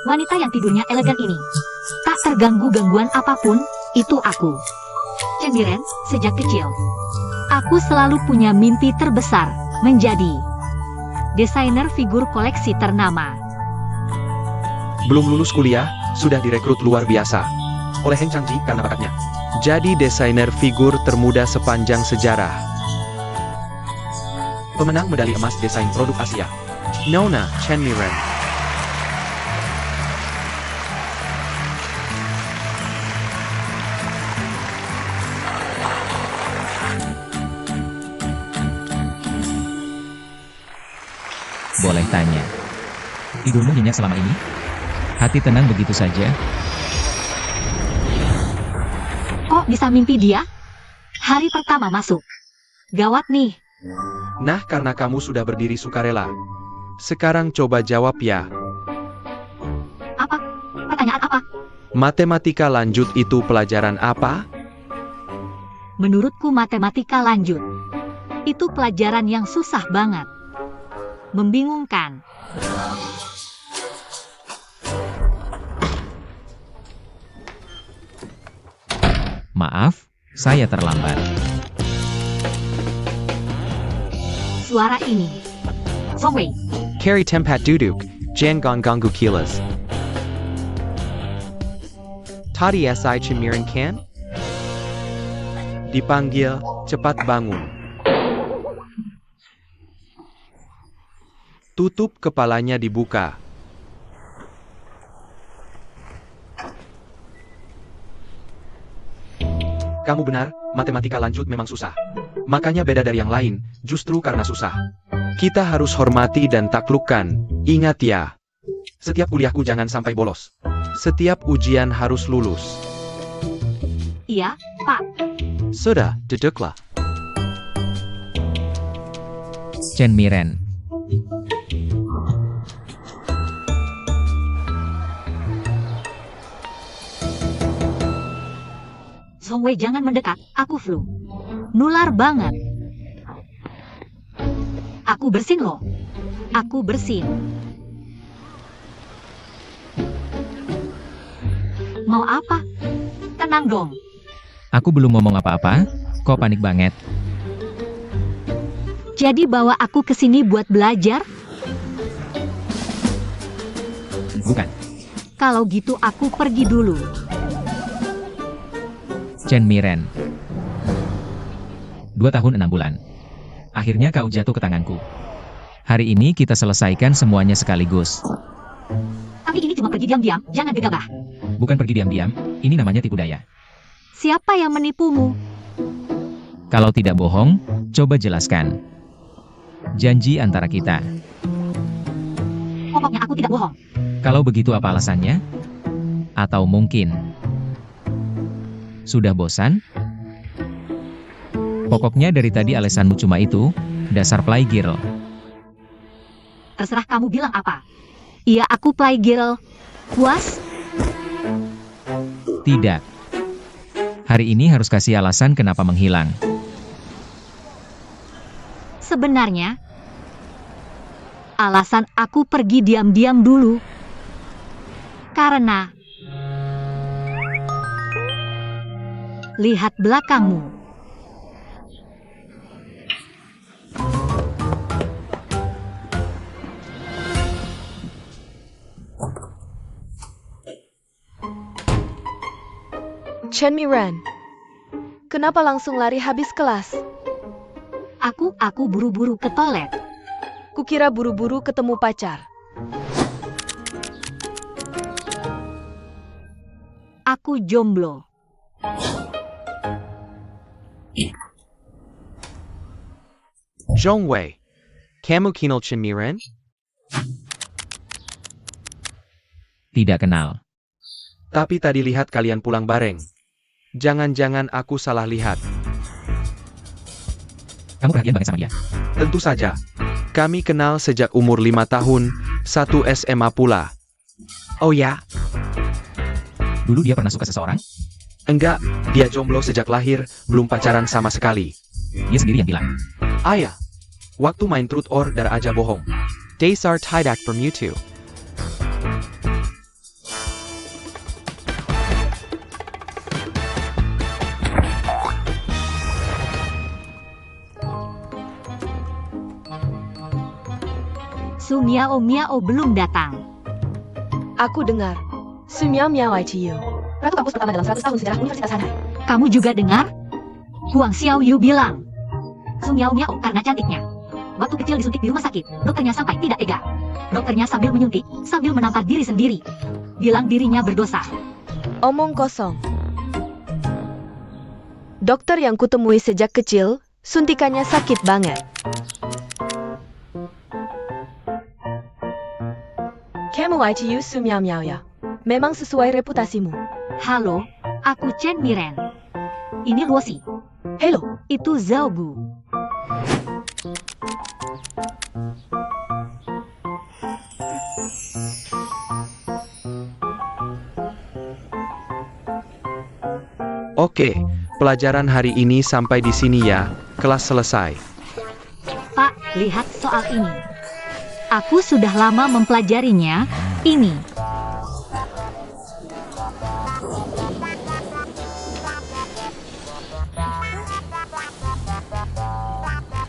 Wanita yang tidurnya elegan ini. Tak terganggu gangguan apapun, itu aku. Chen Miren, sejak kecil. Aku selalu punya mimpi terbesar, menjadi desainer figur koleksi ternama. Belum lulus kuliah, sudah direkrut luar biasa oleh Heng Changji karena bakatnya. Jadi desainer figur termuda sepanjang sejarah. Pemenang medali emas desain produk Asia. Nona Chen Miren. Boleh tanya, tidurmu nyenyak selama ini? Hati tenang begitu saja? Kok bisa mimpi dia? Hari pertama masuk. Gawat nih. Nah, karena kamu sudah berdiri sukarela. Sekarang coba jawab ya. Apa? Pertanyaan apa? Matematika lanjut itu pelajaran apa? Menurutku matematika lanjut. Itu pelajaran yang susah banget. Membingungkan. Maaf, saya terlambat. Suara ini. Song Wei. Carry tempat duduk, jangan ganggu kilas. Tadi SI Chen Miren kan? Dipanggil, cepat bangun. Tutup kepalanya dibuka. Kamu benar, matematika lanjut memang susah. Makanya beda dari yang lain, justru karena susah. Kita harus hormati dan taklukkan. Ingat ya. Setiap kuliahku jangan sampai bolos. Setiap ujian harus lulus. Iya, Pak. Sudah, duduklah. Chen Miren. Song Wei jangan mendekat, aku flu. Nular banget. Aku bersin loh. Aku bersin. Mau apa? Tenang dong. Aku belum ngomong apa-apa, kok panik banget? Jadi bawa aku ke sini buat belajar? Bukan. Kalau gitu aku pergi dulu. Chen Miren. 2 tahun 6 bulan. Akhirnya kau jatuh ke tanganku. Hari ini kita selesaikan semuanya sekaligus. Tapi ini cuma pergi diam-diam, jangan gegabah. Bukan pergi diam-diam, ini namanya tipu daya. Siapa yang menipumu? Kalau tidak bohong, coba jelaskan. Janji antara kita. Pokoknya aku tidak bohong. Kalau begitu apa alasannya? Atau mungkin sudah bosan? Pokoknya dari tadi alasanmu cuma itu, dasar playgirl. Terserah kamu bilang apa. Iya aku playgirl. Puas? Tidak. Hari ini harus kasih alasan kenapa menghilang. Sebenarnya, alasan aku pergi diam-diam dulu. Karena lihat belakangmu. Chen Miren, kenapa langsung lari habis kelas? Aku buru-buru ke toilet. Kukira buru-buru ketemu pacar. Aku jomblo. Zhong Wei. Kamu kenal Chen Miren? Tidak kenal. Tapi tadi lihat kalian pulang bareng. Jangan-jangan aku salah lihat. Kamu perhatian banget sama dia. Tentu saja. Kami kenal sejak umur 5 tahun, satu SMA pula. Oh ya? Dulu dia pernah suka seseorang? Enggak, dia jomblo sejak lahir, belum pacaran sama sekali. Dia sendiri yang bilang. Ayah, waktu main truth or dare aja bohong. Dasar tidak bermutu. Su Miao Miao belum datang. Aku dengar. Su Miao Miao ITU. Ratu kampus pertama dalam 100 tahun sejarah Universitas Hanai. Kamu juga dengar? Huang Xiaoyu bilang. Su Miao Miao karena cantiknya. Waktu kecil disuntik di rumah sakit, dokternya sampai tidak tega. Dokternya sambil menyuntik, sambil menampar diri sendiri. Bilang dirinya berdosa. Omong kosong. Dokter yang kutemui sejak kecil, suntikannya sakit banget. Kamu ITU Su Miao Miao ya? Memang sesuai reputasimu. Halo, aku Chen Miren. Ini Luosi. Hello. Itu Zhao Gu. Oke, pelajaran hari ini sampai di sini ya. Kelas selesai. Pak, lihat soal ini. Aku sudah lama mempelajarinya. Ini.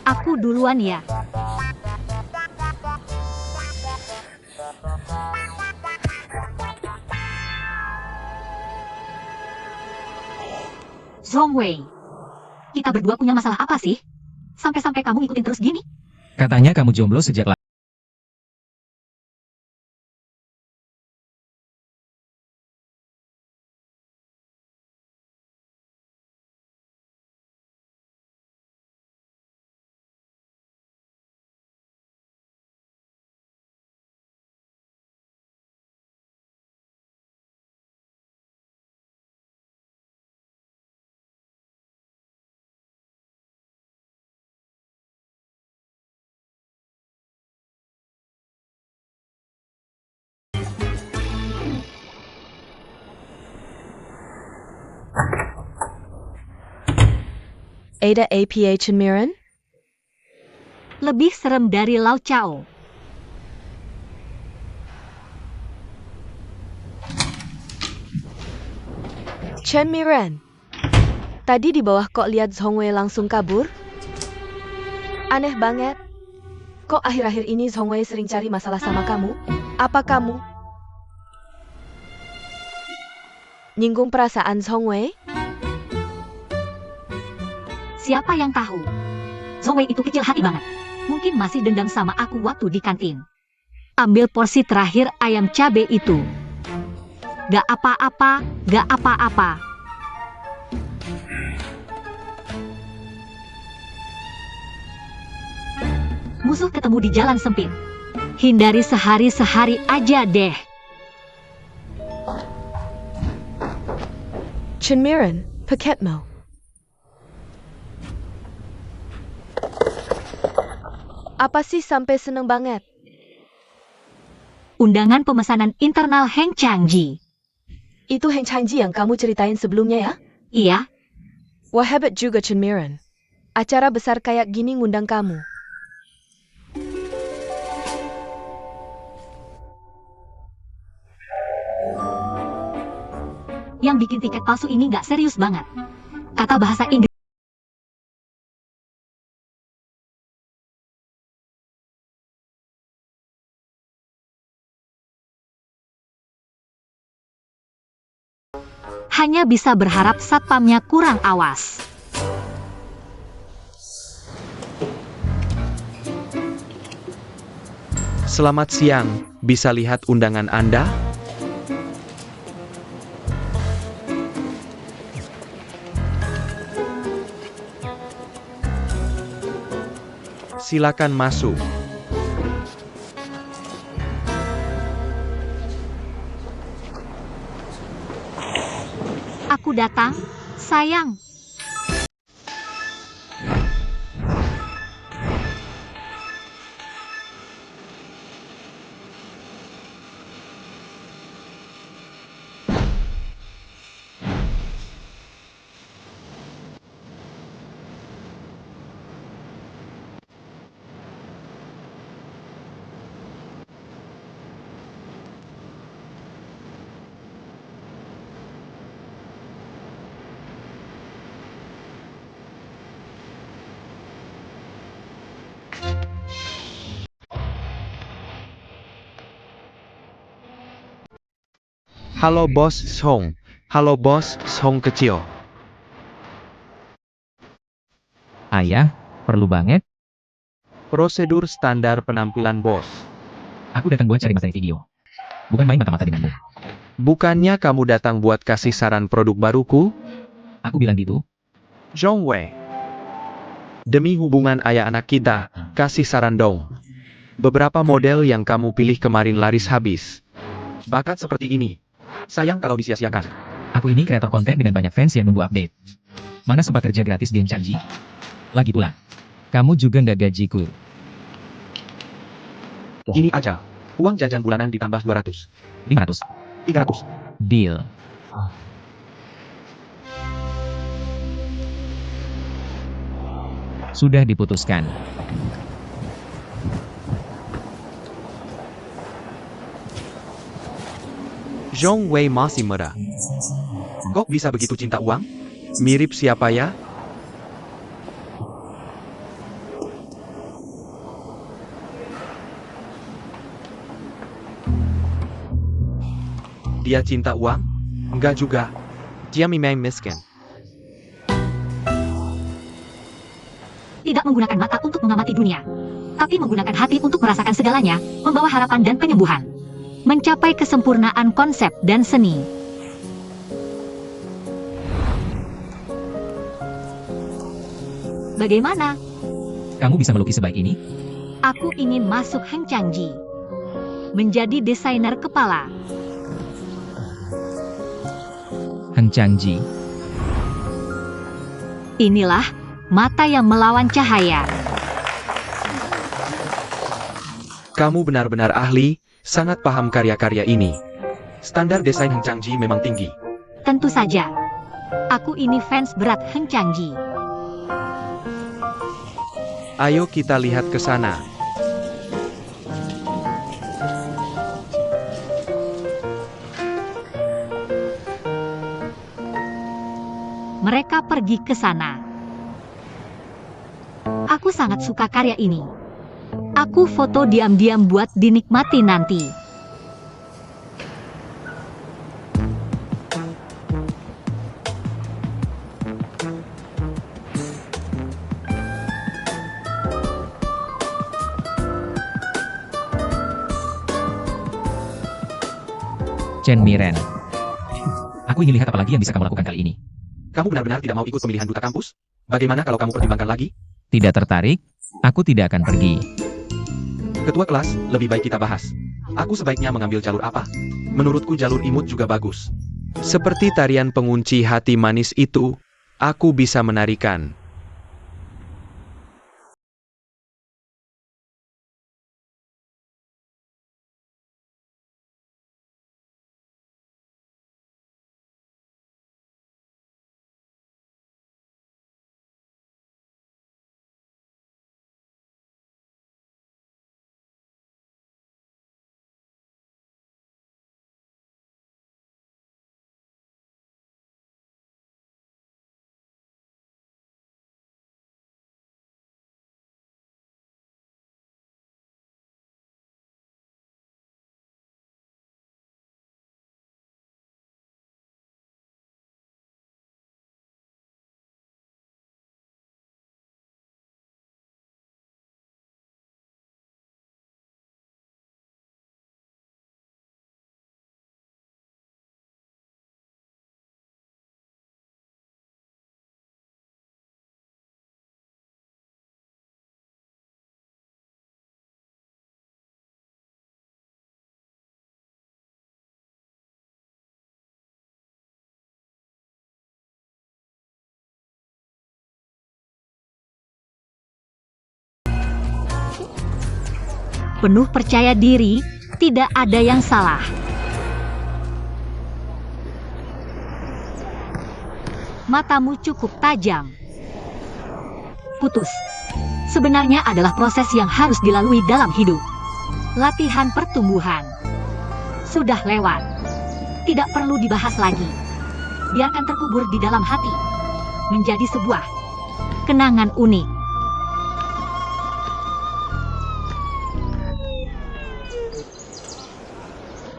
Aku duluan ya. Zhongwei. Kita berdua punya masalah apa sih? Sampai-sampai kamu ngikutin terus gini? Katanya kamu jomblo sejak lama. Ada APA Chen Miren? Lebih serem dari Lao Chao. Chen Miren. Tadi di bawah kok lihat Zhongwei langsung kabur? Aneh banget. Kok akhir-akhir ini Zhongwei sering cari masalah sama kamu? Apa kamu nyinggung perasaan Zhongwei? Siapa yang tahu? Zhongwei itu kecil hati banget. Mungkin masih dendam sama aku waktu di kantin. Ambil porsi terakhir ayam cabe itu. Gak apa-apa, gak apa-apa. Musuh ketemu di jalan sempit. Hindari sehari-sehari aja deh. Chen Miren, paketmu. Apa sih sampai seneng banget? Undangan pemesanan internal Heng Changji. Itu Heng Changji yang kamu ceritain sebelumnya ya? Iya, Wah hebat juga Chen Miren. Acara besar kayak gini ngundang kamu. yang bikin tiket palsu ini nggak serius banget. Kata bahasa Inggris. Hanya bisa berharap satpamnya kurang awas. Selamat siang, bisa lihat undangan Anda? Silakan masuk. Aku datang, sayang. Halo Bos Song. Halo Bos Song kecil. Ayah, perlu banget. Prosedur standar penampilan bos. Aku datang buat cari materi video. Bukan main mata-mata denganmu. Bukannya kamu datang buat kasih saran produk baruku? Aku bilang gitu. Zhong Wei. Demi hubungan ayah anak kita, kasih saran dong. Beberapa model yang kamu pilih kemarin laris habis. Bakat seperti ini. Sayang kalau disia-siakan. Aku ini kreator konten dengan banyak fans yang nunggu update. Mana sempat kerja gratis di Hengchangji? Lagi pula, kamu juga nggak gajiku. Ini aja. Uang jajan bulanan ditambah 200. 500. 300. Deal. Sudah diputuskan. Zhong Wei masih merah. Kok bisa begitu cinta uang? Mirip siapa ya? Dia cinta uang? Enggak juga. Dia memang miskin. Tidak menggunakan mata untuk mengamati dunia, tapi menggunakan hati untuk merasakan segalanya, membawa harapan dan penyembuhan. Mencapai kesempurnaan konsep dan seni. Bagaimana? Kamu bisa melukis sebaik ini? Aku ingin masuk Hengchangji. Menjadi desainer kepala. Hengchangji. Inilah mata yang melawan cahaya. Kamu benar-benar ahli, sangat paham karya-karya ini. Standar desain Hengchangji memang tinggi. Tentu saja. Aku ini fans berat Hengchangji. Ayo kita lihat ke sana. Mereka pergi ke sana. Aku sangat suka karya ini. Aku foto diam-diam buat dinikmati nanti. Chen Miren. Aku ingin lihat apa lagi yang bisa kamu lakukan kali ini. Kamu benar-benar tidak mau ikut pemilihan duta kampus? Bagaimana kalau kamu pertimbangkan lagi? Tidak tertarik? Aku tidak akan pergi. Ketua kelas, lebih baik kita bahas. Aku sebaiknya mengambil jalur apa? Menurutku jalur imut juga bagus. Seperti tarian pengunci hati manis itu, aku bisa menarikan. Penuh percaya diri, tidak ada yang salah. Matamu cukup tajam. Putus. Sebenarnya adalah proses yang harus dilalui dalam hidup. Latihan pertumbuhan. Sudah lewat. Tidak perlu dibahas lagi. Biarkan terkubur di dalam hati. Menjadi sebuah kenangan unik.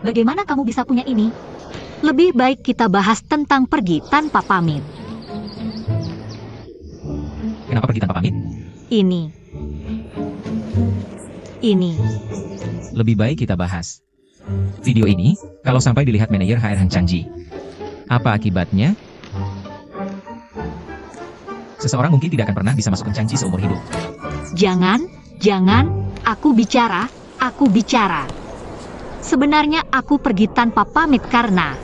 Bagaimana kamu bisa punya ini? Lebih baik kita bahas tentang pergi tanpa pamit. Kenapa pergi tanpa pamit? Ini. Lebih baik kita bahas video ini, kalau sampai dilihat manajer HR Hang Changji. Apa akibatnya? Seseorang mungkin tidak akan pernah bisa masuk ke Changji seumur hidup. Jangan, aku bicara. Sebenarnya aku pergi tanpa pamit karena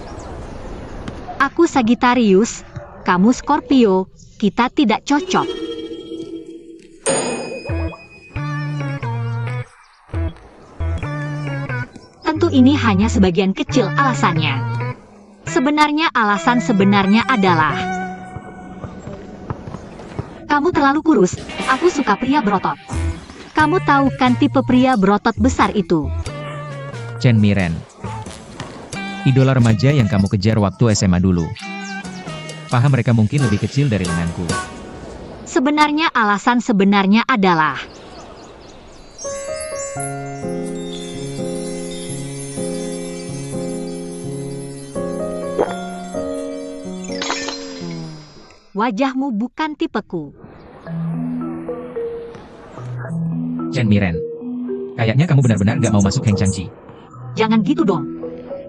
aku Sagittarius, kamu Scorpio, kita tidak cocok. Tentu ini hanya sebagian kecil alasannya. Sebenarnya alasan sebenarnya adalah kamu terlalu kurus, aku suka pria berotot. Kamu tahu kan tipe pria berotot besar itu? Chen Miren. Idola remaja yang kamu kejar waktu SMA dulu. Paha mereka mungkin lebih kecil dari lenganku. Sebenarnya alasan sebenarnya adalah wajahmu bukan tipeku. Chen Miren. Kayaknya kamu benar-benar gak mau masuk Heng Changji. Jangan gitu dong.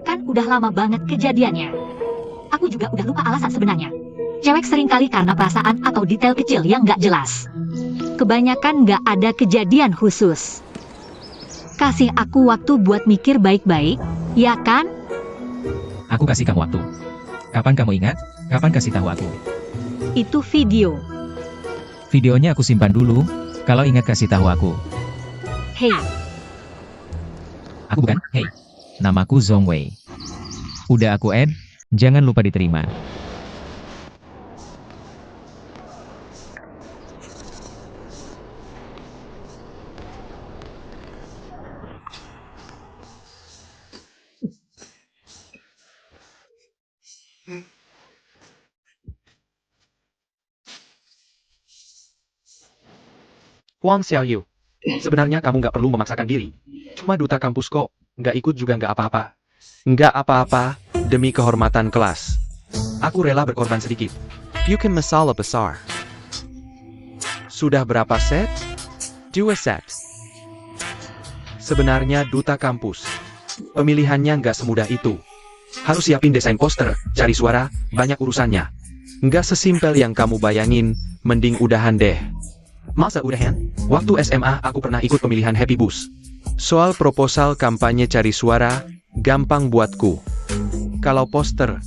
Kan udah lama banget kejadiannya. Aku juga udah lupa alasan sebenarnya. Cewek seringkali karena perasaan atau detail kecil yang gak jelas. Kebanyakan gak ada kejadian khusus. Kasih aku waktu buat mikir baik-baik, ya kan? Aku kasih kamu waktu. Kapan kamu ingat? Kapan kasih tahu aku? Itu video. Videonya aku simpan dulu. Kalau ingat kasih tahu aku. Hei, Aku bukan, hey. Namaku Zhong Wei. Udah aku add, jangan lupa diterima. Huang Xiaoyu. Sebenarnya kamu nggak perlu memaksakan diri. Cuma duta kampus kok, nggak ikut juga nggak apa-apa. Nggak apa-apa, demi kehormatan kelas. Aku rela berkorban sedikit. You can masalah besar. Sudah berapa set? 2 set. Sebenarnya duta kampus. Pemilihannya nggak semudah itu. Harus siapin desain poster, cari suara, banyak urusannya. Nggak sesimpel yang kamu bayangin, mending udahan deh. Masa udahan? Waktu SMA aku pernah ikut pemilihan Happy Bus. Soal proposal kampanye cari suara, gampang buatku. Kalau poster,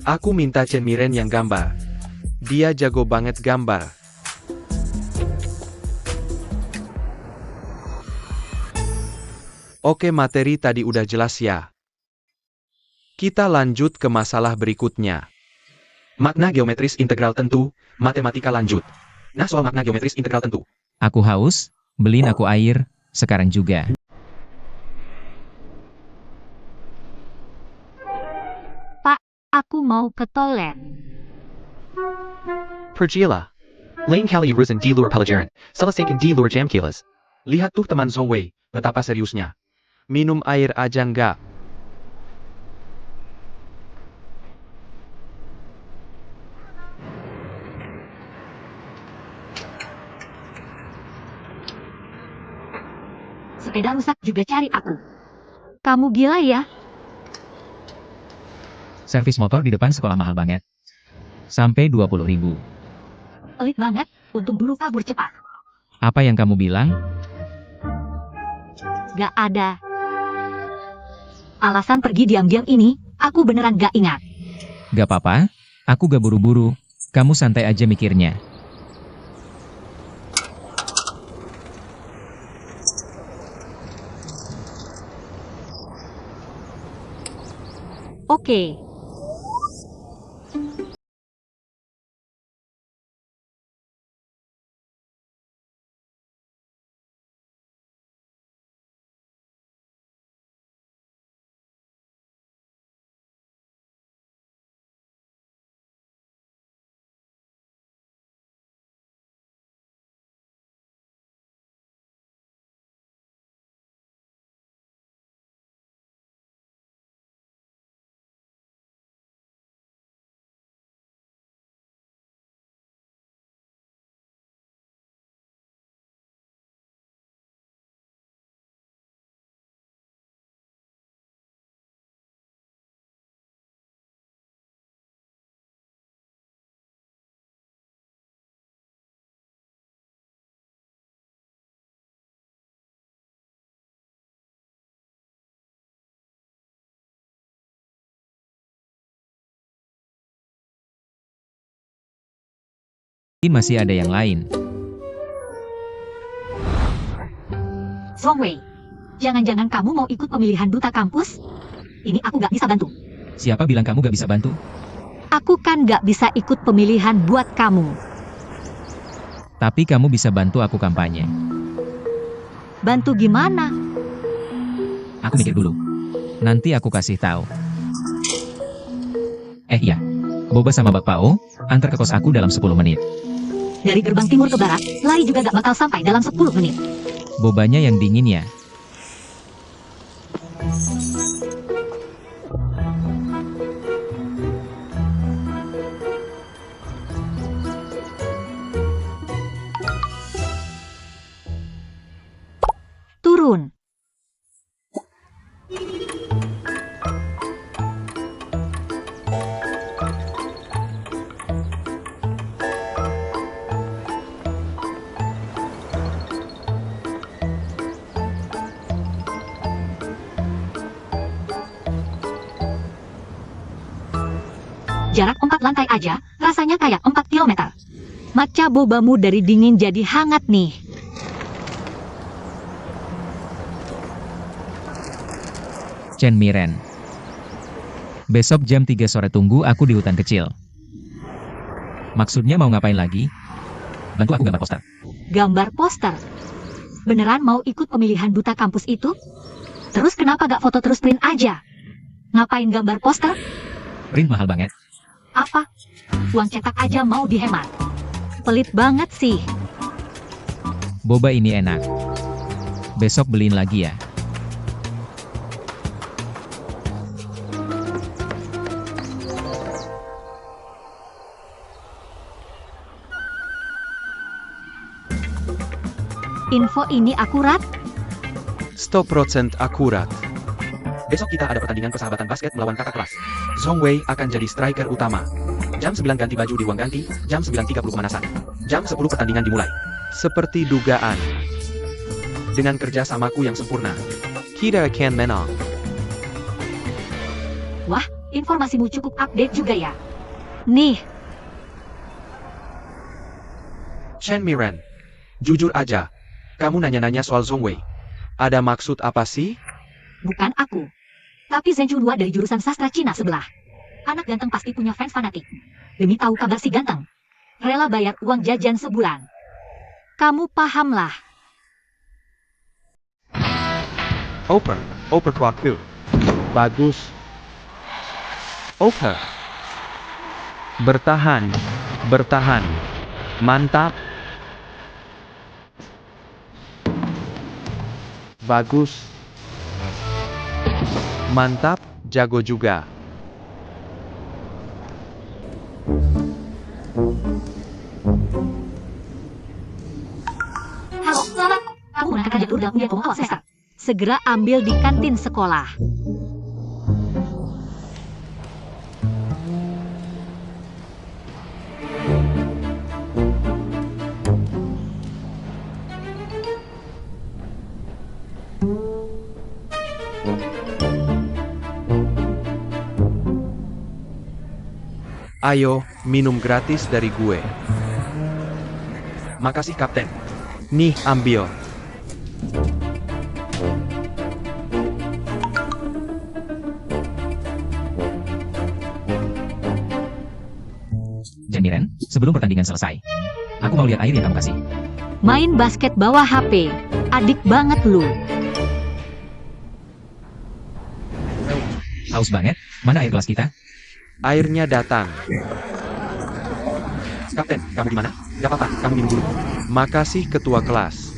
aku minta Chen Miren yang gambar. Dia jago banget gambar. Oke, materi tadi udah jelas ya. Kita lanjut ke masalah berikutnya. Makna geometris integral tentu, matematika lanjut. Nah, soal makna geometris integral tentu. Aku haus, beliin aku air, sekarang juga. Pak, aku mau ke toilet. Pergila. Lain kali urusan di luar pelajaran, selesaikan di luar jam kilas. Lihat tuh teman Zhong Wei, betapa seriusnya. Minum air aja nggak. Sepeda rusak juga cari aku. Kamu gila ya? Servis motor di depan sekolah mahal banget. Sampai 20.000. Pelit banget, untung dulu kabur cepat. Apa yang kamu bilang? Gak ada. Alasan pergi diam-diam ini, aku beneran gak ingat. Gak apa-apa, aku gak buru-buru. Kamu santai aja mikirnya. Oke. Masih ada yang lain. Zhong Wei, jangan-jangan kamu mau ikut pemilihan duta kampus? Ini aku gak bisa bantu. Siapa bilang kamu gak bisa bantu? Aku kan gak bisa ikut pemilihan buat kamu. Tapi kamu bisa bantu aku kampanye. Bantu gimana? Aku mikir dulu. Nanti aku kasih tahu. Iya. Boba sama Bapak O, antar ke kos aku dalam 10 menit. Dari gerbang timur ke barat, lari juga gak bakal sampai dalam 10 menit. Bobanya yang dingin ya. Turun. Jarak 4 lantai aja, rasanya kayak 4 kilometer. Matcha bobamu dari dingin jadi hangat nih. Chen Miren. Besok jam 3 sore tunggu aku di hutan kecil. Maksudnya mau ngapain lagi? Bantu aku gambar poster. Gambar poster. Beneran mau ikut pemilihan duta kampus itu? Terus kenapa gak foto terus print aja? Ngapain gambar poster? Print mahal banget. Apa? Uang cetak aja mau dihemat. Pelit banget sih. Boba ini enak. Besok beliin lagi ya. Info ini akurat? 100% akurat. Besok kita ada pertandingan persahabatan basket melawan kakak kelas. Zhong Wei akan jadi striker utama. Jam 9 ganti baju di ruang ganti, jam 9.30 pemanasan. Jam 10 pertandingan dimulai. Seperti dugaan. Dengan kerja samaku yang sempurna, kita akan menang. Wah, informasimu cukup update juga ya. Nih, Chen Miren, jujur aja, kamu nanya-nanya soal Zhong Wei. Ada maksud apa sih? bukan aku. Tapi Zheng Junhua dari jurusan sastra Cina sebelah. Anak ganteng pasti punya fans fanatik. Demi tahu kabar si ganteng, rela bayar uang jajan sebulan. Kamu paham lah. Oper waktu. Bagus. Oper. Bertahan. Mantap. Bagus. Mantap, jago juga. Halo, selamat. Kamu menangkan kerja tur dalam ujian awal semester. Segera ambil di kantin sekolah. Ayo, minum gratis dari gue. Makasih Kapten. Nih, ambil. Chen Miren, sebelum pertandingan selesai, aku mau lihat air yang kamu kasih. Main basket bawa HP. Adik banget lu. Haus banget, mana air kelas kita? Airnya datang. Kapten, kamu di mana? Gak apa-apa, kamu minum dulu. Makasih ketua kelas.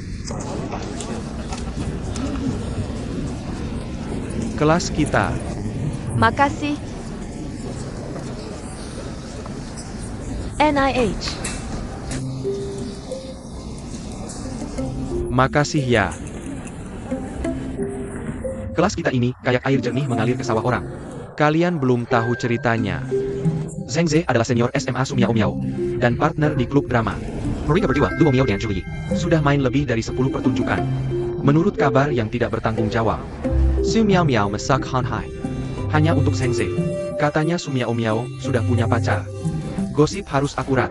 Kelas kita. Makasih. NIH. Makasih ya. Kelas kita ini kayak air jernih mengalir ke sawah orang. Kalian belum tahu ceritanya. Zheng Ze adalah senior SMA Su Miao Miao dan partner di klub drama. Mereka berdua, Luo Miao dan Julie, sudah main lebih dari 10 pertunjukan. Menurut kabar yang tidak bertanggung jawab, Su Miao Miao mesak Han Hai. Hanya untuk Zheng Ze. Katanya Su Miao Miao sudah punya pacar. Gosip harus akurat.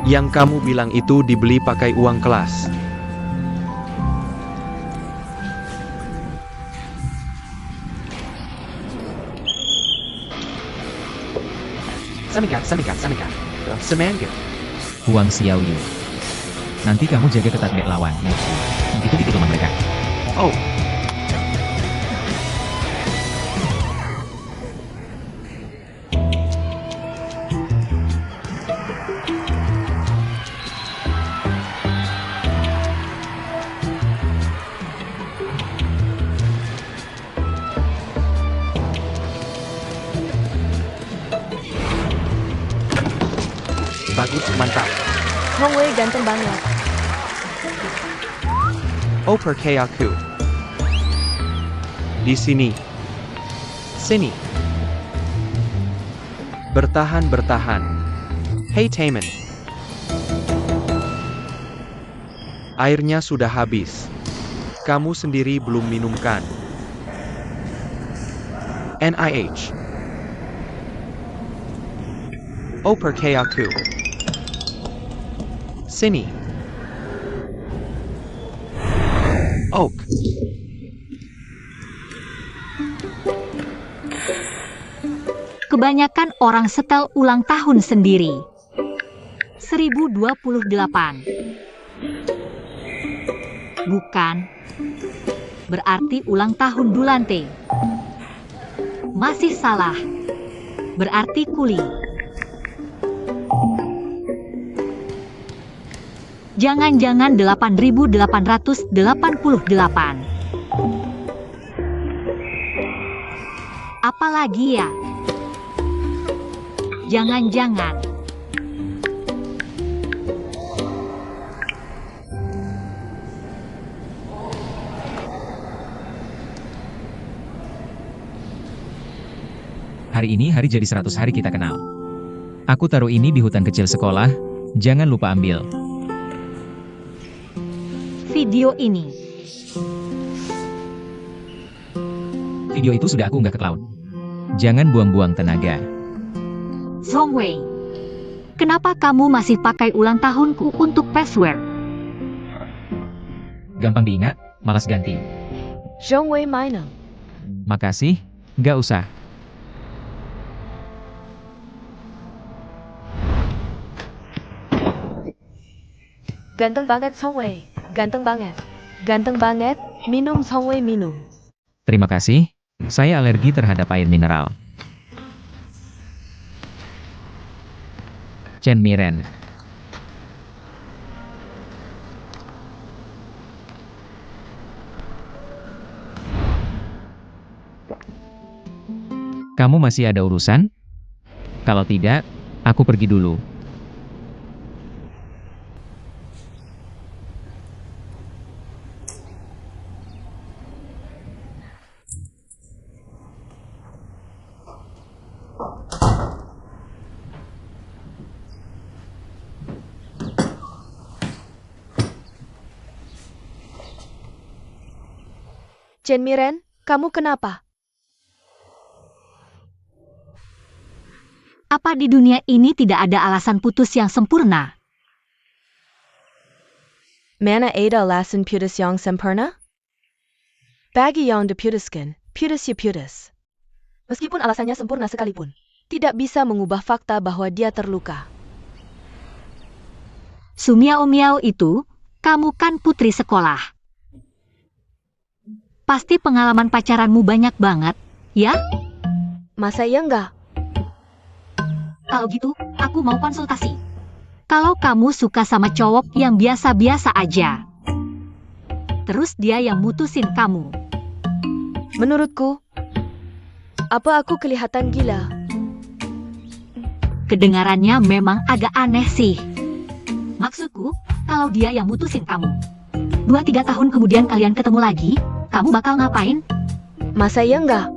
Yang kamu bilang itu dibeli pakai uang kelas. Semangat. Huang Xiaoyu. Nanti kamu jaga ketat bek lawan. Itu titik lemah mereka. Oh, bagus, mantap. Hong Wei ganteng banget. Oper aku. Di sini. Sini. Bertahan. Hey Taemin. Airnya sudah habis. Kamu sendiri belum minumkan. NIH. Oper aku. Sini. Oak. Kebanyakan orang setel ulang tahun sendiri. 1028. Bukan. Berarti ulang tahun Dulante. Masih salah. Berarti kuli. Jangan-jangan 8.888. Apalagi ya? Jangan-jangan. Hari ini hari jadi 100 hari kita kenal. Aku taruh ini di hutan kecil sekolah, jangan lupa ambil. Video ini. Video itu sudah aku unggah ke cloud. Jangan buang-buang tenaga. Zhong Wei. Kenapa kamu masih pakai ulang tahunku untuk password? Gampang diingat, malas ganti. Zhong Wei minor. Makasih, gak usah. Ganteng banget Zhong Wei. Ganteng banget. Minum Zhong Wei minum. Terima kasih, saya alergi terhadap air mineral. Chen Miren. Kamu masih ada urusan? Kalau tidak, aku pergi dulu. Chen Miren, kamu kenapa? Apa di dunia ini tidak ada alasan putus yang sempurna? Mana ada alasan putus yang sempurna? Bagi yang diputuskan, putus ya putus. Meskipun alasannya sempurna sekalipun, tidak bisa mengubah fakta bahwa dia terluka. Sumiao-miao itu, kamu kan putri sekolah. Pasti pengalaman pacaranmu banyak banget, ya? Masa iya enggak? Kalau gitu, aku mau konsultasi. Kalau kamu suka sama cowok yang biasa-biasa aja, terus dia yang mutusin kamu, Menurutku, apa aku kelihatan gila? kedengarannya memang agak aneh sih. Maksudku, kalau dia yang mutusin kamu, 2-3 tahun kemudian kalian ketemu lagi, kamu bakal ngapain? Masa iya enggak?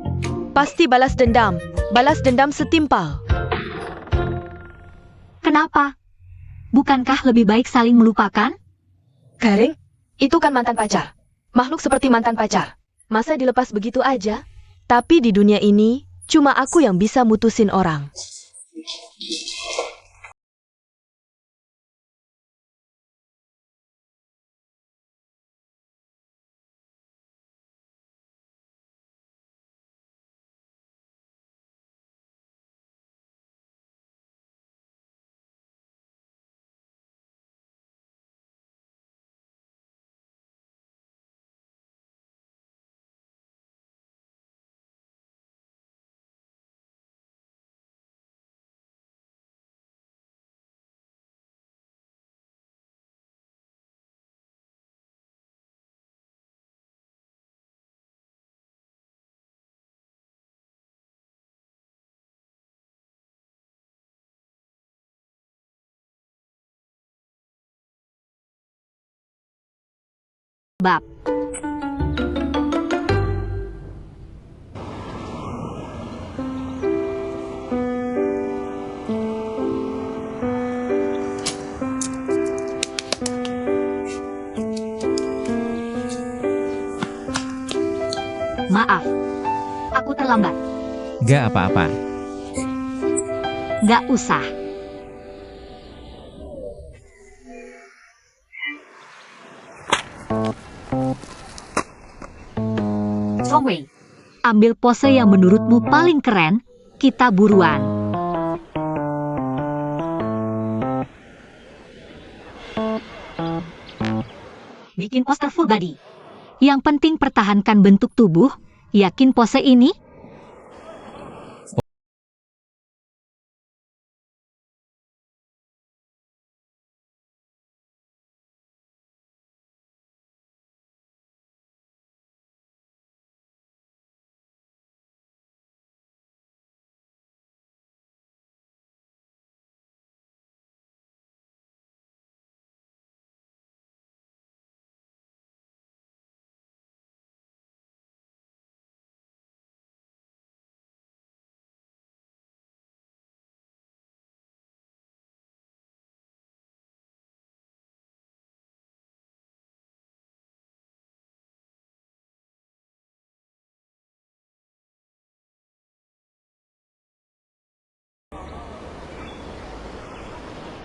Pasti balas dendam. Balas dendam setimpal. Kenapa? Bukankah lebih baik saling melupakan? Garing, itu kan mantan pacar. Makhluk seperti mantan pacar. Masa dilepas begitu aja? Tapi di dunia ini, cuma aku yang bisa mutusin orang. Bab. Maaf, aku terlambat. Gak apa-apa. Gak usah. Songwei, ambil pose yang menurutmu paling keren, kita buruan. Bikin poster full body. Yang penting pertahankan bentuk tubuh, yakin pose ini?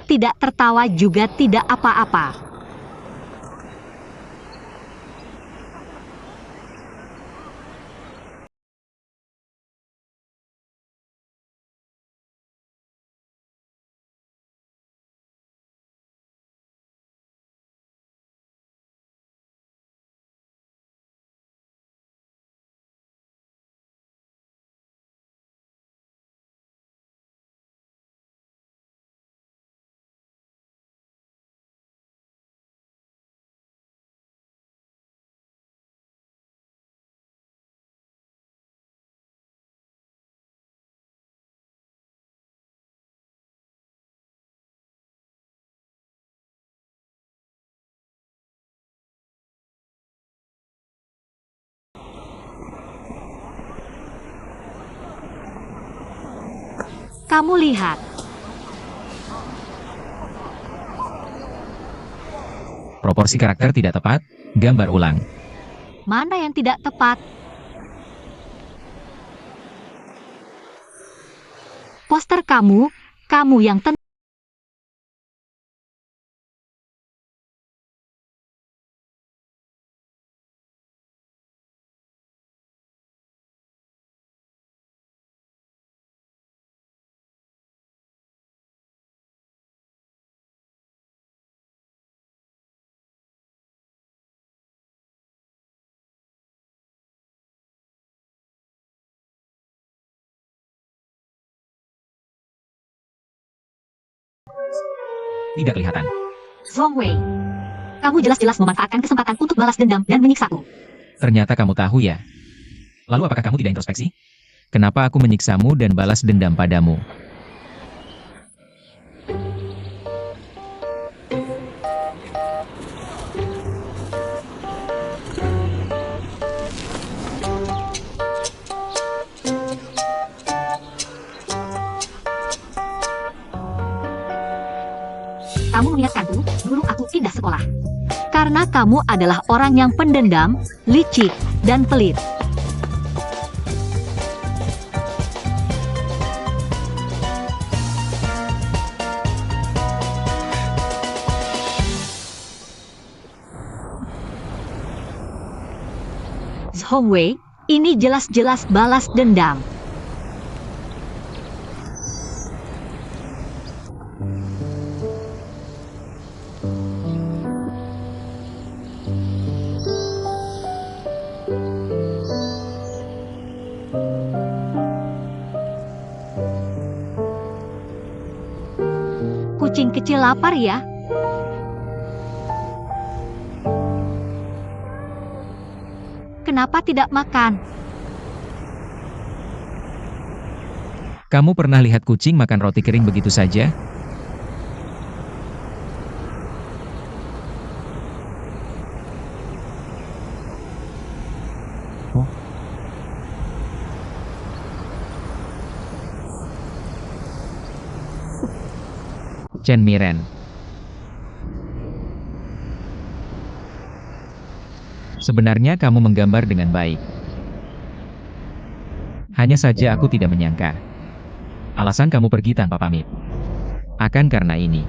Tidak tertawa juga tidak apa-apa. Kamu lihat, Proporsi karakter tidak tepat, gambar ulang. mana yang tidak tepat? Poster kamu yang tentu. Tidak kelihatan. Songwei, kamu jelas-jelas memanfaatkan kesempatan untuk balas dendam dan menyiksaku. Ternyata kamu tahu ya. Lalu apakah kamu tidak introspeksi? Kenapa aku menyiksamu dan balas dendam padamu? Kamu mengingatkanku, dulu aku pindah sekolah. Karena kamu adalah orang yang pendendam, licik, dan pelit. Zhongwei, ini jelas-jelas balas dendam. Kucing kecil lapar ya? Kenapa tidak makan? Kamu pernah lihat kucing makan roti kering begitu saja? Chen Miren. Sebenarnya kamu menggambar dengan baik. Hanya saja aku tidak menyangka. Alasan kamu pergi tanpa pamit. Akan karena ini.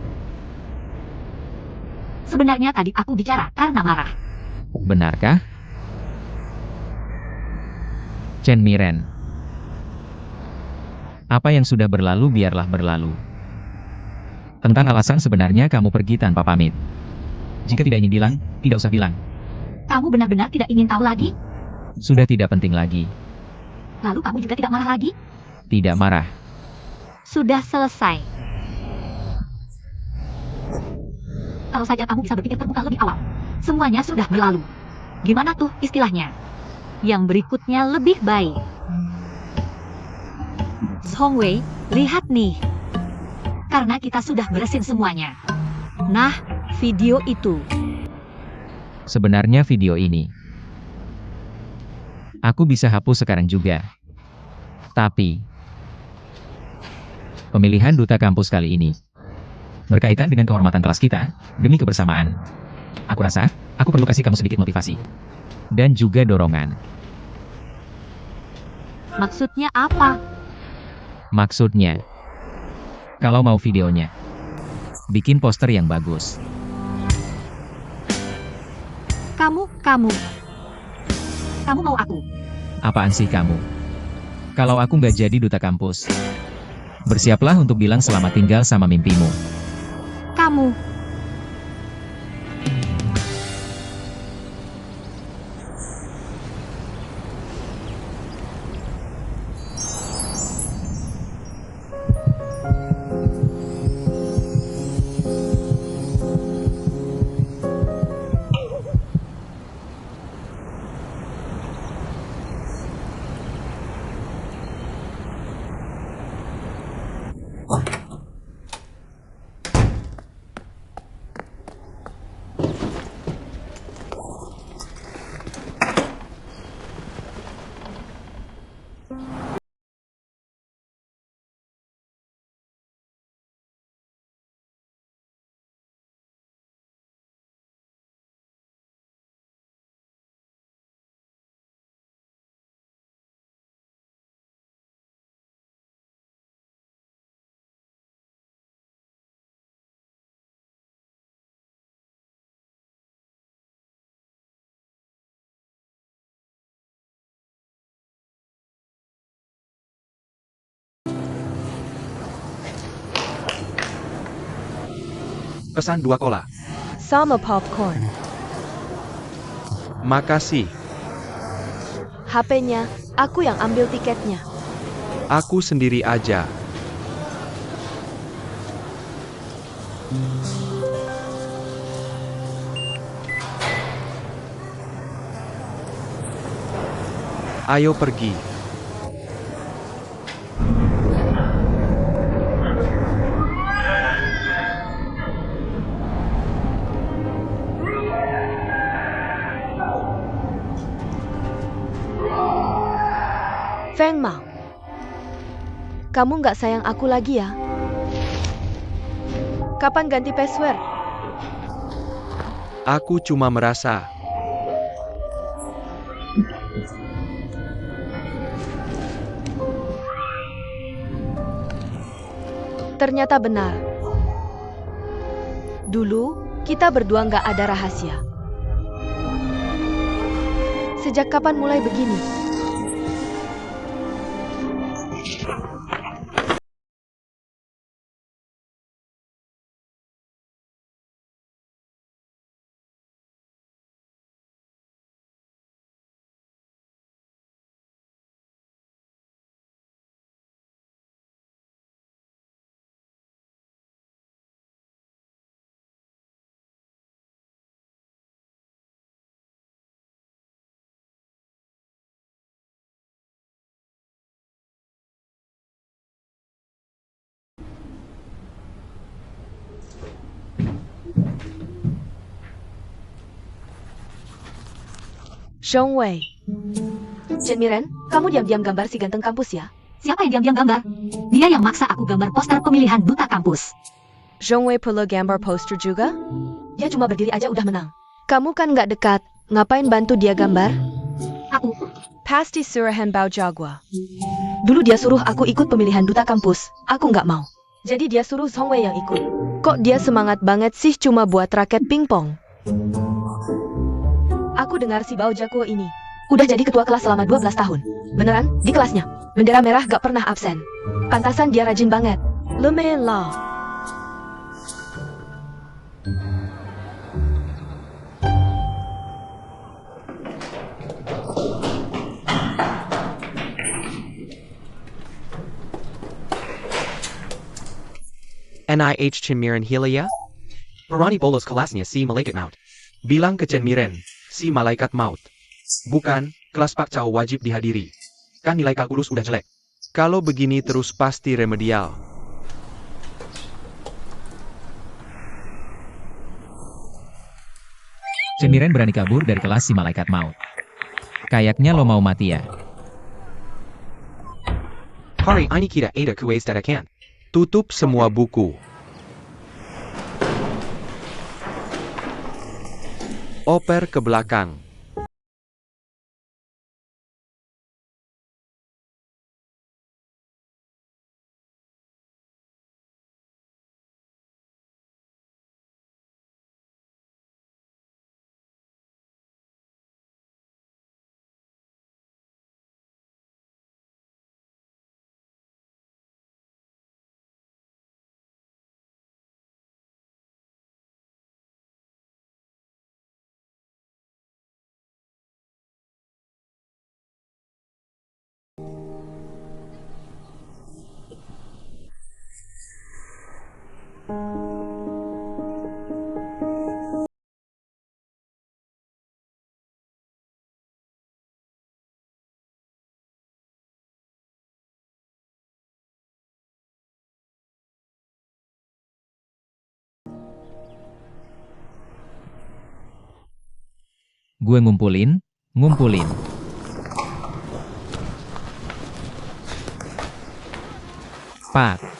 Sebenarnya tadi aku bicara karena marah. Benarkah? Chen Miren. Apa yang sudah berlalu biarlah berlalu. Tentang alasan sebenarnya kamu pergi tanpa pamit. Jika tidak ingin bilang, tidak usah bilang. Kamu benar-benar tidak ingin tahu lagi? Sudah tidak penting lagi. Lalu kamu juga tidak marah lagi? Tidak marah. Sudah selesai. Kalau saja kamu bisa berpikir terbuka lebih awal. Semuanya sudah berlalu. Gimana tuh istilahnya? Yang berikutnya lebih baik. Hongwei, lihat nih. Karena kita sudah beresin semuanya. Nah, video itu. Sebenarnya video ini. Aku bisa hapus sekarang juga. Tapi, pemilihan duta kampus kali ini berkaitan dengan kehormatan kelas kita, demi kebersamaan. Aku rasa, aku perlu kasih kamu sedikit motivasi. Dan juga dorongan. Maksudnya apa? Maksudnya, kalau mau videonya, bikin poster yang bagus. Kamu mau aku? Apaan sih kamu? Kalau aku nggak jadi duta kampus, bersiaplah untuk bilang selamat tinggal sama mimpimu. Kamu. Pesan 2 cola. Sama popcorn. Makasih. HP-nya, aku yang ambil tiketnya. Aku sendiri aja. Ayo pergi. Feng Mao. Kamu nggak sayang aku lagi ya? Kapan ganti password? Aku cuma merasa. Ternyata benar. Dulu, kita berdua nggak ada rahasia. Sejak kapan mulai begini? Wei. Chen Miren, kamu diam-diam gambar si ganteng kampus ya? Siapa yang diam-diam gambar? Dia yang maksa aku gambar poster pemilihan duta kampus. Zhong Wei perlu gambar poster juga? Dia cuma berdiri aja udah menang. Kamu kan nggak dekat, ngapain bantu dia gambar? Aku, Pasti suruhan Bao Jagua. dulu dia suruh aku ikut pemilihan duta kampus. Aku nggak mau. Jadi dia suruh Zhong Wei yang ikut. Kok dia semangat banget sih cuma buat raket pingpong? Aku dengar si Bao Jaguo ini udah jadi ketua kelas selama 12 tahun. Beneran, di kelasnya. Bendera merah gak pernah absen. Pantasan dia rajin banget. Lumayanlah. NIH Chen Miren Hilia? Berani bolos kelasnya si malaikat maut. Bilang ke Chen Miren, si malaikat maut. Bukan, kelas Pak Cao wajib dihadiri. Kan nilai kalkulus udah jelek. Kalau begini terus pasti remedial. Chen Miren berani kabur dari kelas si malaikat maut. Kayaknya lo mau mati ya. Hari ini kita ada kuis dadakan. Tutup semua buku. Oper ke belakang. Gue ngumpulin. 4.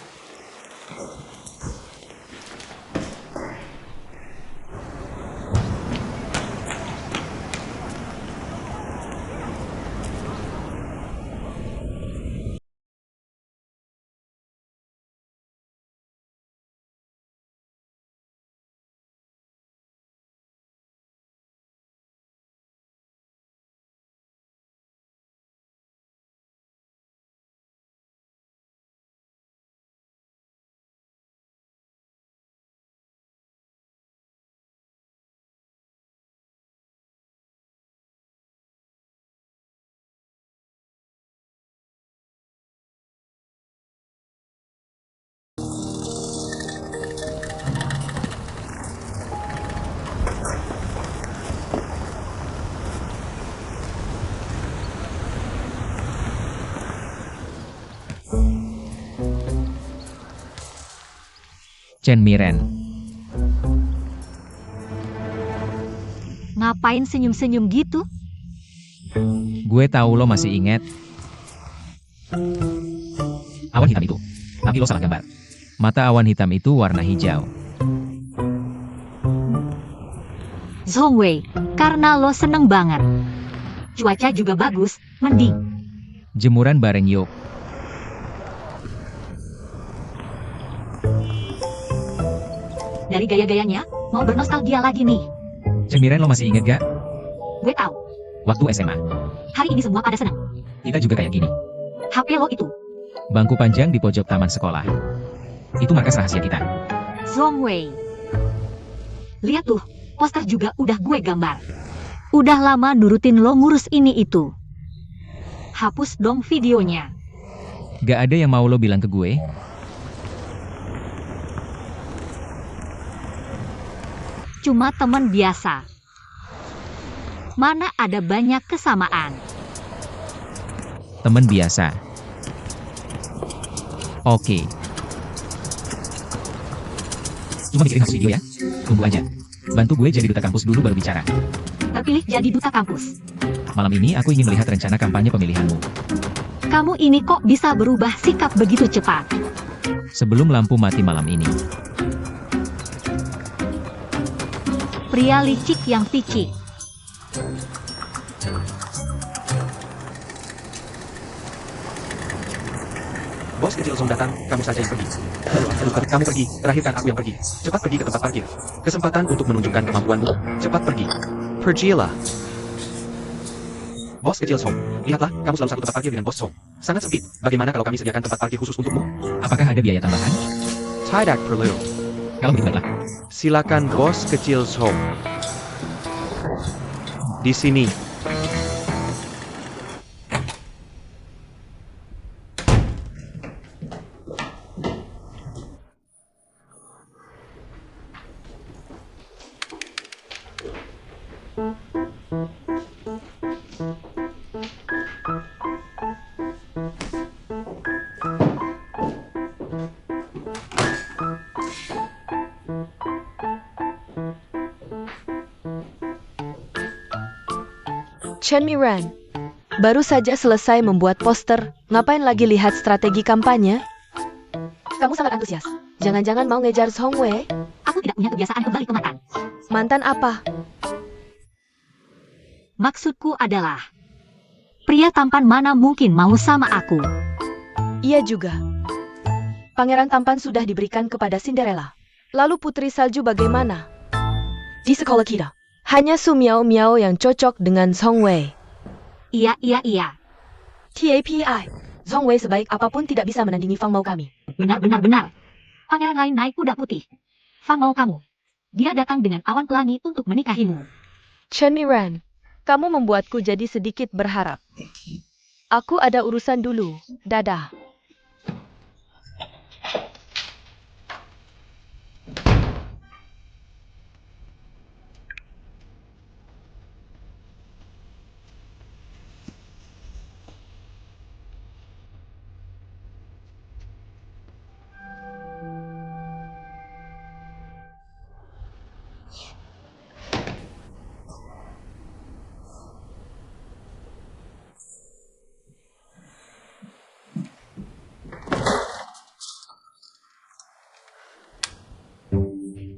Chen Miren. Ngapain senyum-senyum gitu? Gue tahu lo masih inget awan hitam itu. Tapi lo salah gambar. Mata awan hitam itu warna hijau. Zhong Wei, karena lo seneng banget. Cuaca juga bagus, mending. Jemuran bareng yuk. Dari gaya-gayanya, mau bernostalgia lagi nih. Chen Miren, lo masih inget gak? Gue tahu, Waktu SMA. hari ini semua pada senang. Kita juga kayak gini. HP lo itu, Bangku panjang di pojok taman sekolah. Itu markas rahasia kita. Zhong Wei. Lihat tuh, poster juga udah gue gambar. Udah lama nurutin lo ngurus ini itu. Hapus dong videonya. Gak ada yang mau lo bilang ke gue? Cuma teman biasa. Mana ada banyak kesamaan. Temen biasa. Oke. Cuma mikirin hapus video ya. Tunggu aja. Bantu gue jadi duta kampus dulu baru bicara. Terpilih jadi duta kampus. Malam ini aku ingin melihat rencana kampanye pemilihanmu. Kamu ini kok bisa berubah sikap begitu cepat? Sebelum lampu mati malam ini. Pria licik yang picik. Bos kecil Song datang, kamu saja yang pergi. Aduh, kamu pergi, terakhir kan aku yang pergi. Cepat pergi ke tempat parkir. Kesempatan untuk menunjukkan kemampuanmu. Cepat pergi. Pergilah. Bos kecil Song, lihatlah, kamu selalu satu tempat parkir dengan Bos Song. Sangat sempit, bagaimana kalau kami sediakan tempat parkir khusus untukmu? Apakah ada biaya tambahan? Tidak perlu. Kalau begitu baiklah. Silakan bos kecil Song. Di sini. Chen Miran, baru saja selesai membuat poster, ngapain lagi lihat strategi kampanye? Kamu sangat antusias. Jangan-jangan mau ngejar Zhong Wei? Aku tidak punya kebiasaan kembali ke mantan. Mantan apa? Maksudku adalah, pria tampan mana mungkin mau sama aku? Iya juga. Pangeran tampan sudah diberikan kepada Cinderella. Lalu putri salju bagaimana? Di sekolah kita, hanya Su Miao Miao yang cocok dengan Zhong Wei. Iya. TAPI, Zhong Wei sebaik apapun tidak bisa menandingi Fang Mao kami. Benar. Pangeran lain naik kuda putih. Fang mau kamu. Dia datang dengan awan pelangi untuk menikahimu. Chen Miran, kamu membuatku jadi sedikit berharap. Aku ada urusan dulu. Dadah.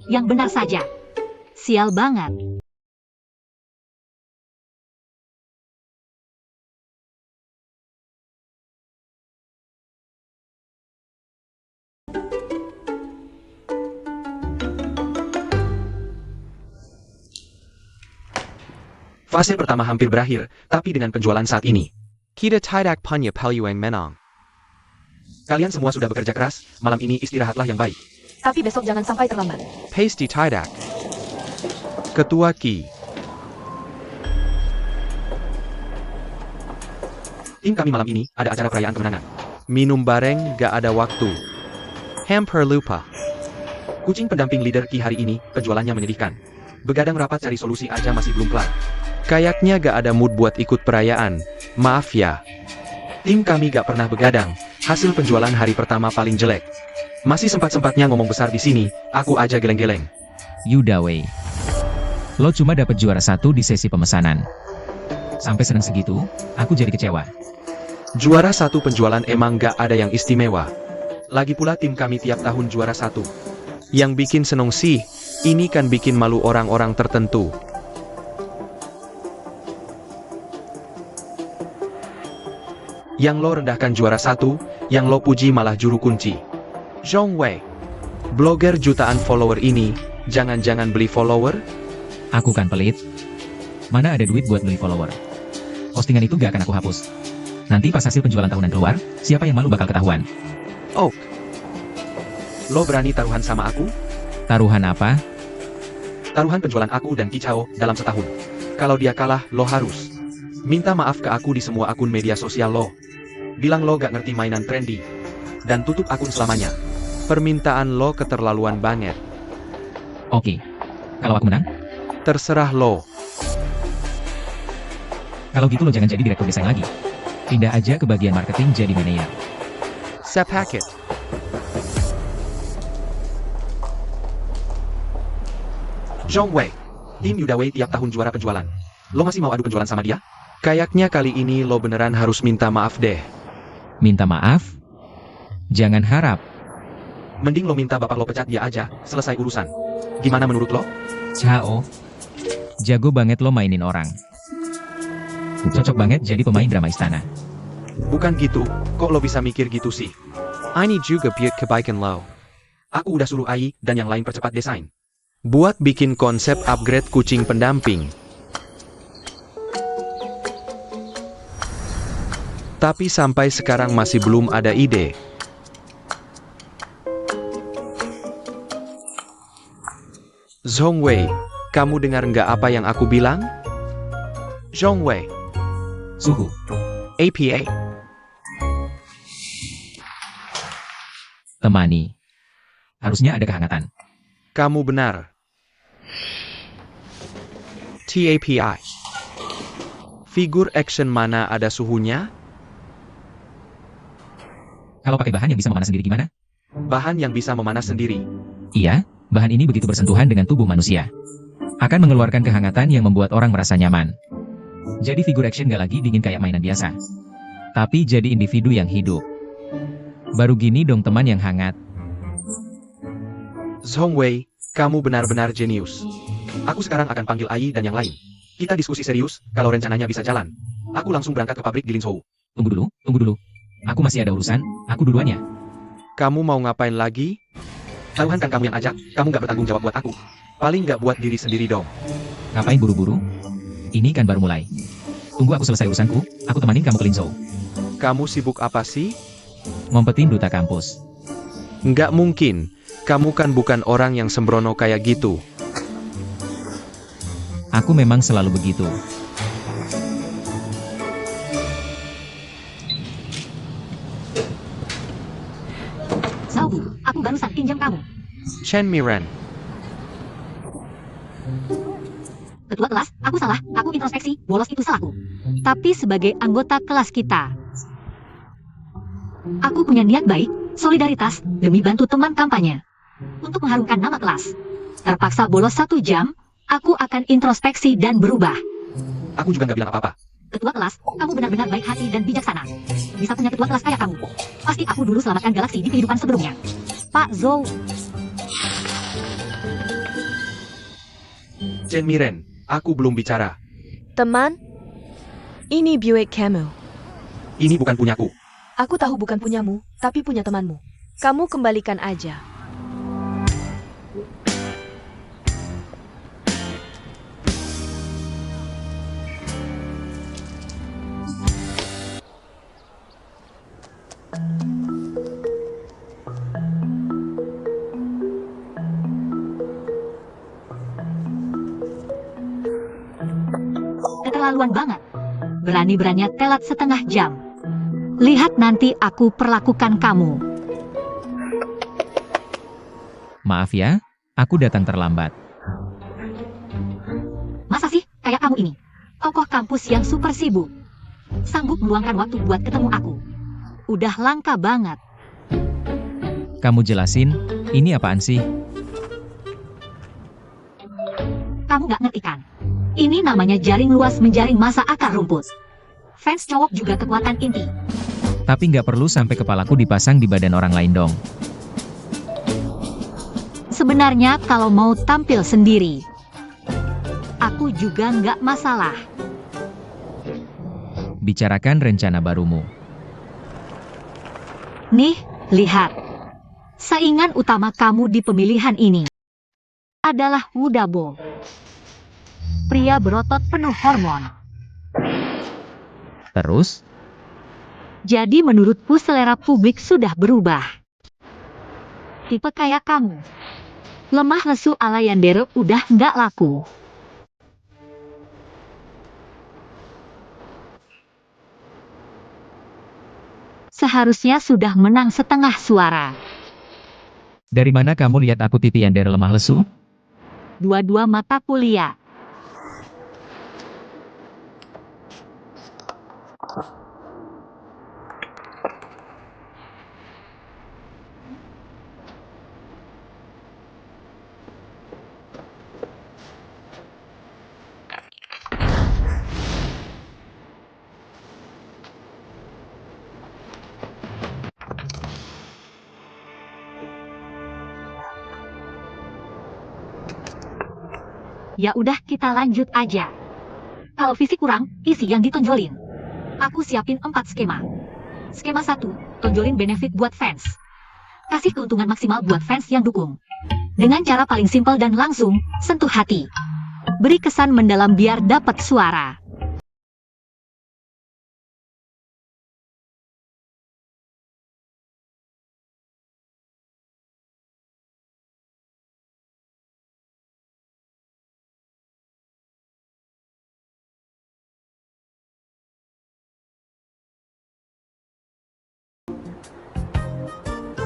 Yang benar saja. Sial banget. Fase pertama hampir berakhir, tapi dengan penjualan saat ini. Kita tidak punya peluang menang. Kalian semua sudah bekerja keras, malam ini istirahatlah yang baik. Tapi besok jangan sampai terlambat. Pasti tidak. Ketua Ki. Tim kami malam ini ada acara perayaan kemenangan. Minum bareng gak ada waktu. Hampir lupa. Kucing pendamping leader Ki hari ini, penjualannya menyedihkan. Begadang rapat cari solusi aja masih belum kelar. Kayaknya gak ada mood buat ikut perayaan. Maaf ya. Tim kami gak pernah begadang, hasil penjualan hari pertama paling jelek. Masih sempat-sempatnya ngomong besar di sini, aku aja geleng-geleng. Yuda Wei. Lo cuma dapat juara 1 di sesi pemesanan. Sampai seneng segitu, aku jadi kecewa. Juara 1 penjualan emang gak ada yang istimewa. Lagi pula tim kami tiap tahun juara 1. Yang bikin seneng sih, ini kan bikin malu orang-orang tertentu. Yang lo rendahkan juara 1, yang lo puji malah juru kunci. Zhong Wei. Blogger jutaan follower ini, jangan-jangan beli follower? Aku kan pelit. Mana ada duit buat beli follower. Postingan itu gak akan aku hapus. Nanti pas hasil penjualan tahunan keluar, siapa yang malu bakal ketahuan. Oh. Lo berani taruhan sama aku? Taruhan apa? Taruhan penjualan aku dan Kicao dalam setahun. Kalau dia kalah, lo harus minta maaf ke aku di semua akun media sosial lo. Bilang lo gak ngerti mainan trendy. Dan tutup akun selamanya. Permintaan lo keterlaluan banget. Oke. Kalau aku menang? Terserah lo. Kalau gitu lo jangan jadi direktur desain lagi. Pindah aja ke bagian marketing jadi manajer. Sepaket. Zhong Wei. Tim Yuda Wei tiap tahun juara penjualan. Lo masih mau adu penjualan sama dia? Kayaknya kali ini lo beneran harus minta maaf deh. Minta maaf? Jangan harap. Mending lo minta bapak lo pecat dia aja, selesai urusan. Gimana menurut lo? Ciao. Jago banget lo mainin orang. Cocok banget jadi pemain drama istana. Bukan gitu, kok lo bisa mikir gitu sih? Ini juga buat kebaikan lo. Aku udah suruh Ai dan yang lain percepat desain. Buat bikin konsep upgrade kucing pendamping. Tapi sampai sekarang masih belum ada ide. Zhongwei, kamu dengar nggak apa yang aku bilang? Zhongwei, Suhu. APA. Temani. Harusnya ada kehangatan. Kamu benar. TAPI. Figur action mana ada suhunya? Kalau pakai bahan yang bisa memanas sendiri gimana? Bahan yang bisa memanas sendiri. Iya, bahan ini begitu bersentuhan dengan tubuh manusia. Akan mengeluarkan kehangatan yang membuat orang merasa nyaman. Jadi figur action gak lagi dingin kayak mainan biasa. Tapi jadi individu yang hidup. Baru gini dong teman yang hangat. Zhongwei, kamu benar-benar jenius. Aku sekarang akan panggil Ai dan yang lain. Kita diskusi serius, kalau rencananya bisa jalan. Aku langsung berangkat ke pabrik di Linzhou. Tunggu dulu. Aku masih ada urusan, aku duluan ya. Kamu mau ngapain lagi? Taruhan kan kamu yang ajak, kamu gak bertanggung jawab buat aku. Paling gak buat diri sendiri dong. Ngapain buru-buru? Ini kan baru mulai. Tunggu aku selesai urusanku, aku temanin kamu ke Linzhou. Kamu sibuk apa sih? Ngompetin duta kampus. Nggak mungkin. Kamu kan bukan orang yang sembrono kayak gitu. Aku memang selalu begitu. Saubu, aku barusan pinjam kamu. Chen Miran. Ketua kelas, aku salah, aku introspeksi, bolos itu salahku. Tapi sebagai anggota kelas kita, aku punya niat baik, solidaritas, demi bantu teman kampanye. Untuk mengharumkan nama kelas. Terpaksa bolos 1 jam, aku akan introspeksi dan berubah. Aku juga gak bilang apa-apa. Ketua kelas, kamu benar-benar baik hati dan bijaksana. Bisa punya ketua kelas kayak kamu. Pasti aku dulu selamatkan galaksi di kehidupan sebelumnya. Pak Zhou, Chen Miren, aku belum bicara. Teman, ini Buick Camel. Ini bukan punyaku. Aku tahu bukan punyamu, tapi punya temanmu. Kamu kembalikan aja. keterlaluan banget. Berani-beraninya telat setengah jam. Lihat nanti aku perlakukan kamu. Maaf ya, aku datang terlambat. Masa sih, kayak kamu ini? Tokoh kampus yang super sibuk. Sanggup meluangkan waktu buat ketemu aku. Udah langka banget. Kamu jelasin, ini apaan sih? Kamu gak ngerti kan? Ini namanya jaring luas menjaring massa akar rumput. Fans cowok juga kekuatan inti. Tapi nggak perlu sampai kepalaku dipasang di badan orang lain dong. Sebenarnya kalau mau tampil sendiri, aku juga nggak masalah. Bicarakan rencana barumu. Nih, lihat. Saingan utama kamu di pemilihan ini adalah Wudabo. Pria berotot penuh hormon. Terus, Jadi menurutku selera publik sudah berubah. Tipe kayak kamu. Lemah lesu ala Yandere udah nggak laku. Seharusnya sudah menang setengah suara. dari mana kamu lihat aku tipe Yandere lemah lesu? Dua-dua mata kuliah. Ya udah kita lanjut aja. Kalau fisik kurang, isi yang ditonjolin. Aku siapin 4 skema. Skema 1, tonjolin benefit buat fans. Kasih keuntungan maksimal buat fans yang dukung. Dengan cara paling simpel dan langsung, sentuh hati. Beri kesan mendalam biar dapat suara.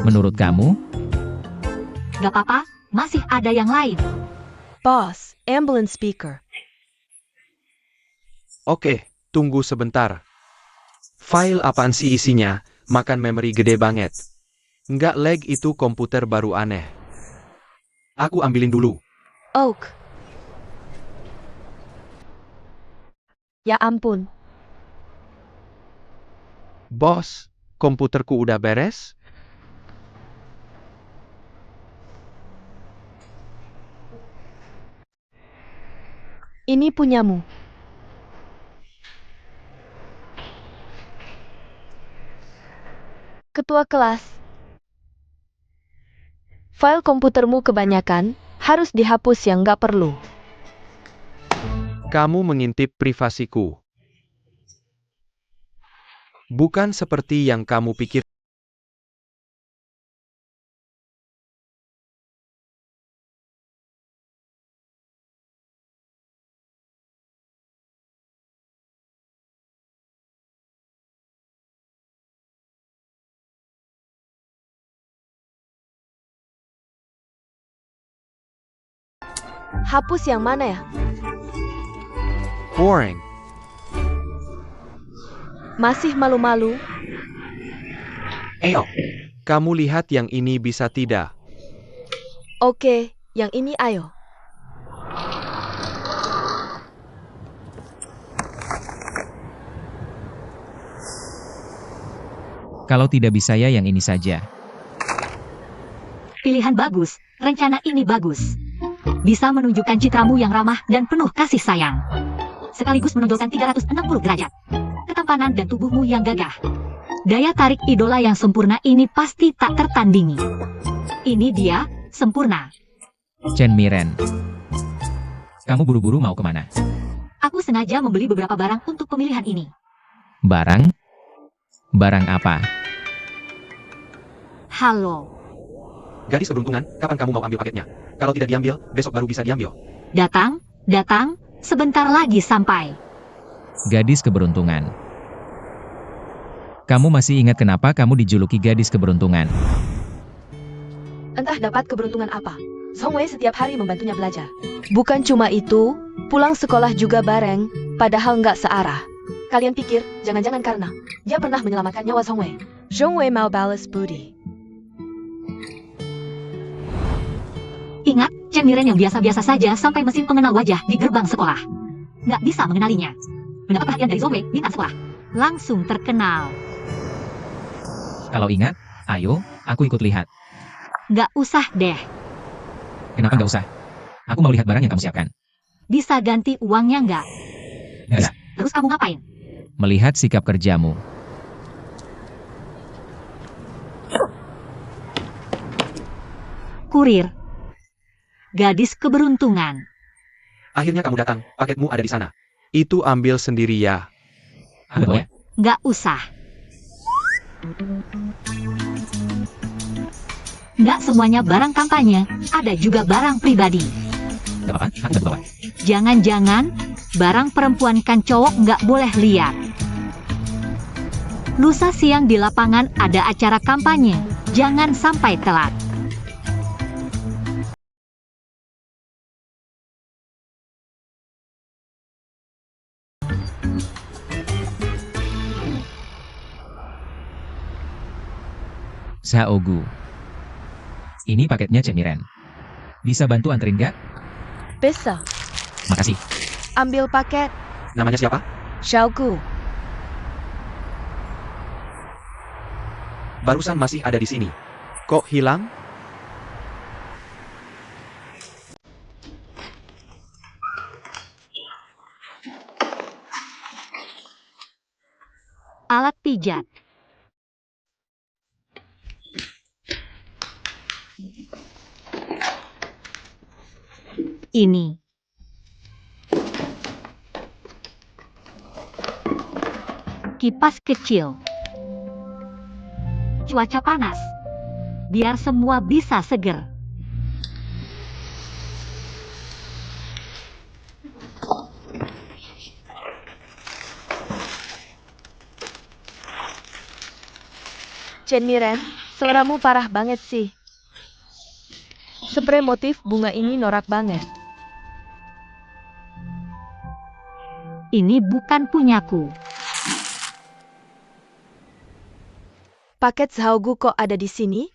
Menurut kamu, Gak apa-apa, masih ada yang lain. Boss, ambulance speaker. Oke, tunggu sebentar. File apaan sih isinya? Makan memori gede banget. Nggak lag itu komputer baru aneh. Aku ambilin dulu. Oak. Ya ampun. Bos, komputerku udah beres? Ini punyamu. Ketua kelas. File komputermu kebanyakan, harus dihapus yang nggak perlu. Kamu mengintip privasiku. Bukan seperti yang kamu pikir. Hapus yang mana ya? Boring. Masih malu-malu? Ayo. Kamu lihat yang ini bisa tidak? Oke, yang ini ayo. kalau tidak bisa ya yang ini saja. Pilihan bagus, rencana ini bagus. Bisa menunjukkan citramu yang ramah dan penuh kasih sayang. Sekaligus menonjolkan 360 derajat. Ketampanan dan tubuhmu yang gagah. Daya tarik idola yang sempurna ini pasti tak tertandingi. Ini dia, sempurna. Chen Miren. Kamu buru-buru mau kemana? Aku sengaja membeli beberapa barang untuk pemilihan ini. Barang? Barang apa? Halo. Gadis keberuntungan, kapan kamu mau ambil paketnya? Kalau tidak diambil, besok baru bisa diambil. Datang, sebentar lagi sampai. Gadis keberuntungan. Kamu masih ingat kenapa kamu dijuluki gadis keberuntungan? Entah dapat keberuntungan apa. Song Wei setiap hari membantunya belajar. Bukan cuma itu, pulang sekolah juga bareng, padahal nggak searah. Kalian pikir, jangan-jangan karena dia pernah menyelamatkan nyawa Song Wei. Song Wei mau balas budi. Ingat, Chen Miren yang biasa-biasa saja sampai mesin pengenal wajah di gerbang sekolah. Nggak bisa mengenalinya. Mendapat perhatian dari Zhong Wei, bintang sekolah. Langsung terkenal. Kalau ingat, ayo, aku ikut lihat. Nggak usah deh. Kenapa nggak usah? Aku mau lihat barang yang kamu siapkan. Bisa ganti uangnya nggak? Nggak. Terus kamu ngapain? Melihat sikap kerjamu. Kurir. Gadis keberuntungan. Akhirnya kamu datang, paketmu ada di sana. Itu ambil sendiri ya. Aku bawa ya? Nggak usah. Nggak semuanya barang kampanye, ada juga barang pribadi. Nggak apa-apa, aku bawa. Jangan-jangan, barang perempuan kan cowok nggak boleh lihat. Lusa siang di lapangan ada acara kampanye, jangan sampai telat. Xiaogu. Ini paketnya Chen Miren. Bisa bantu anterin nggak? Bisa. Makasih. Ambil paket. Namanya siapa? Xiaogu. Barusan masih ada di sini. Kok hilang? pijat. Ini. Kipas kecil. Cuaca panas. Biar semua bisa seger. Chen Miren, seleramu parah banget sih. Spray motif bunga ini norak banget. Ini bukan punyaku. Paket Zhaogu kok ada di sini?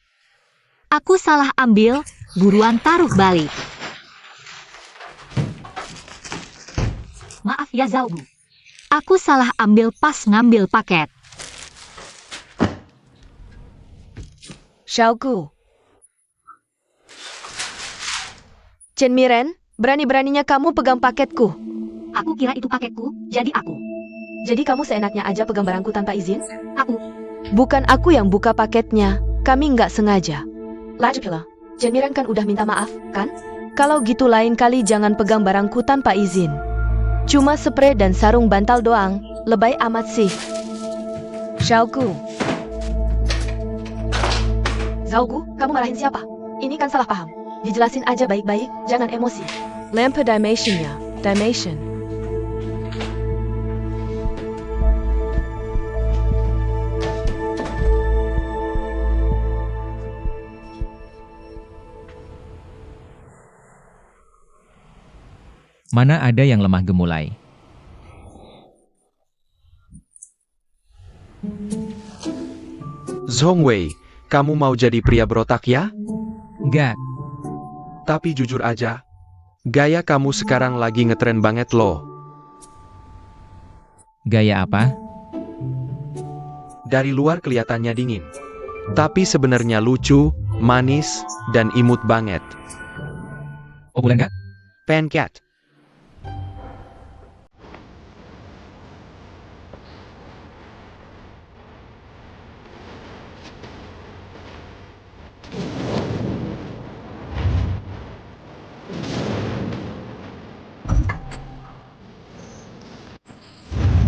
Aku salah ambil, buruan taruh balik. Maaf ya Zhaogu. Aku salah ambil pas ngambil paket. Zhaogu. Chen Miren, berani-beraninya kamu pegang paketku. Aku kira itu paketku, jadi aku. Jadi kamu seenaknya aja pegang barangku tanpa izin? Aku. Bukan aku yang buka paketnya, kami nggak sengaja. Lagipula, Chen Miren kan udah minta maaf, kan? Kalau gitu lain kali jangan pegang barangku tanpa izin. Cuma spray dan sarung bantal doang, lebay amat sih. Zhaogu. Zhaogu, kamu marahin siapa? Ini kan salah paham. Dijelasin aja baik-baik, jangan emosi. Lampu dimensionnya, dimension. Mana ada yang lemah gemulai. Zhongwei, kamu mau jadi pria berotak ya? Enggak, Tapi jujur aja, gaya kamu sekarang lagi ngetren banget loh. gaya apa? Dari luar kelihatannya dingin. Tapi sebenarnya lucu, manis, dan imut banget. Oh bulan enggak? Pencat.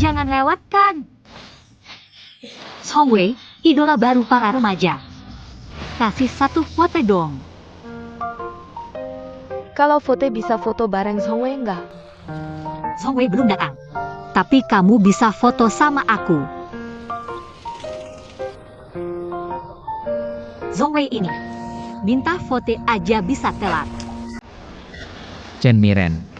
Jangan lewatkan. Zhongwei, idola baru para remaja. Kasih satu foto dong. Kalau foto bisa foto bareng Zhongwei nggak? Zhongwei belum datang. Tapi kamu bisa foto sama aku. Zhongwei ini. Minta foto aja bisa telat. Chen Miren.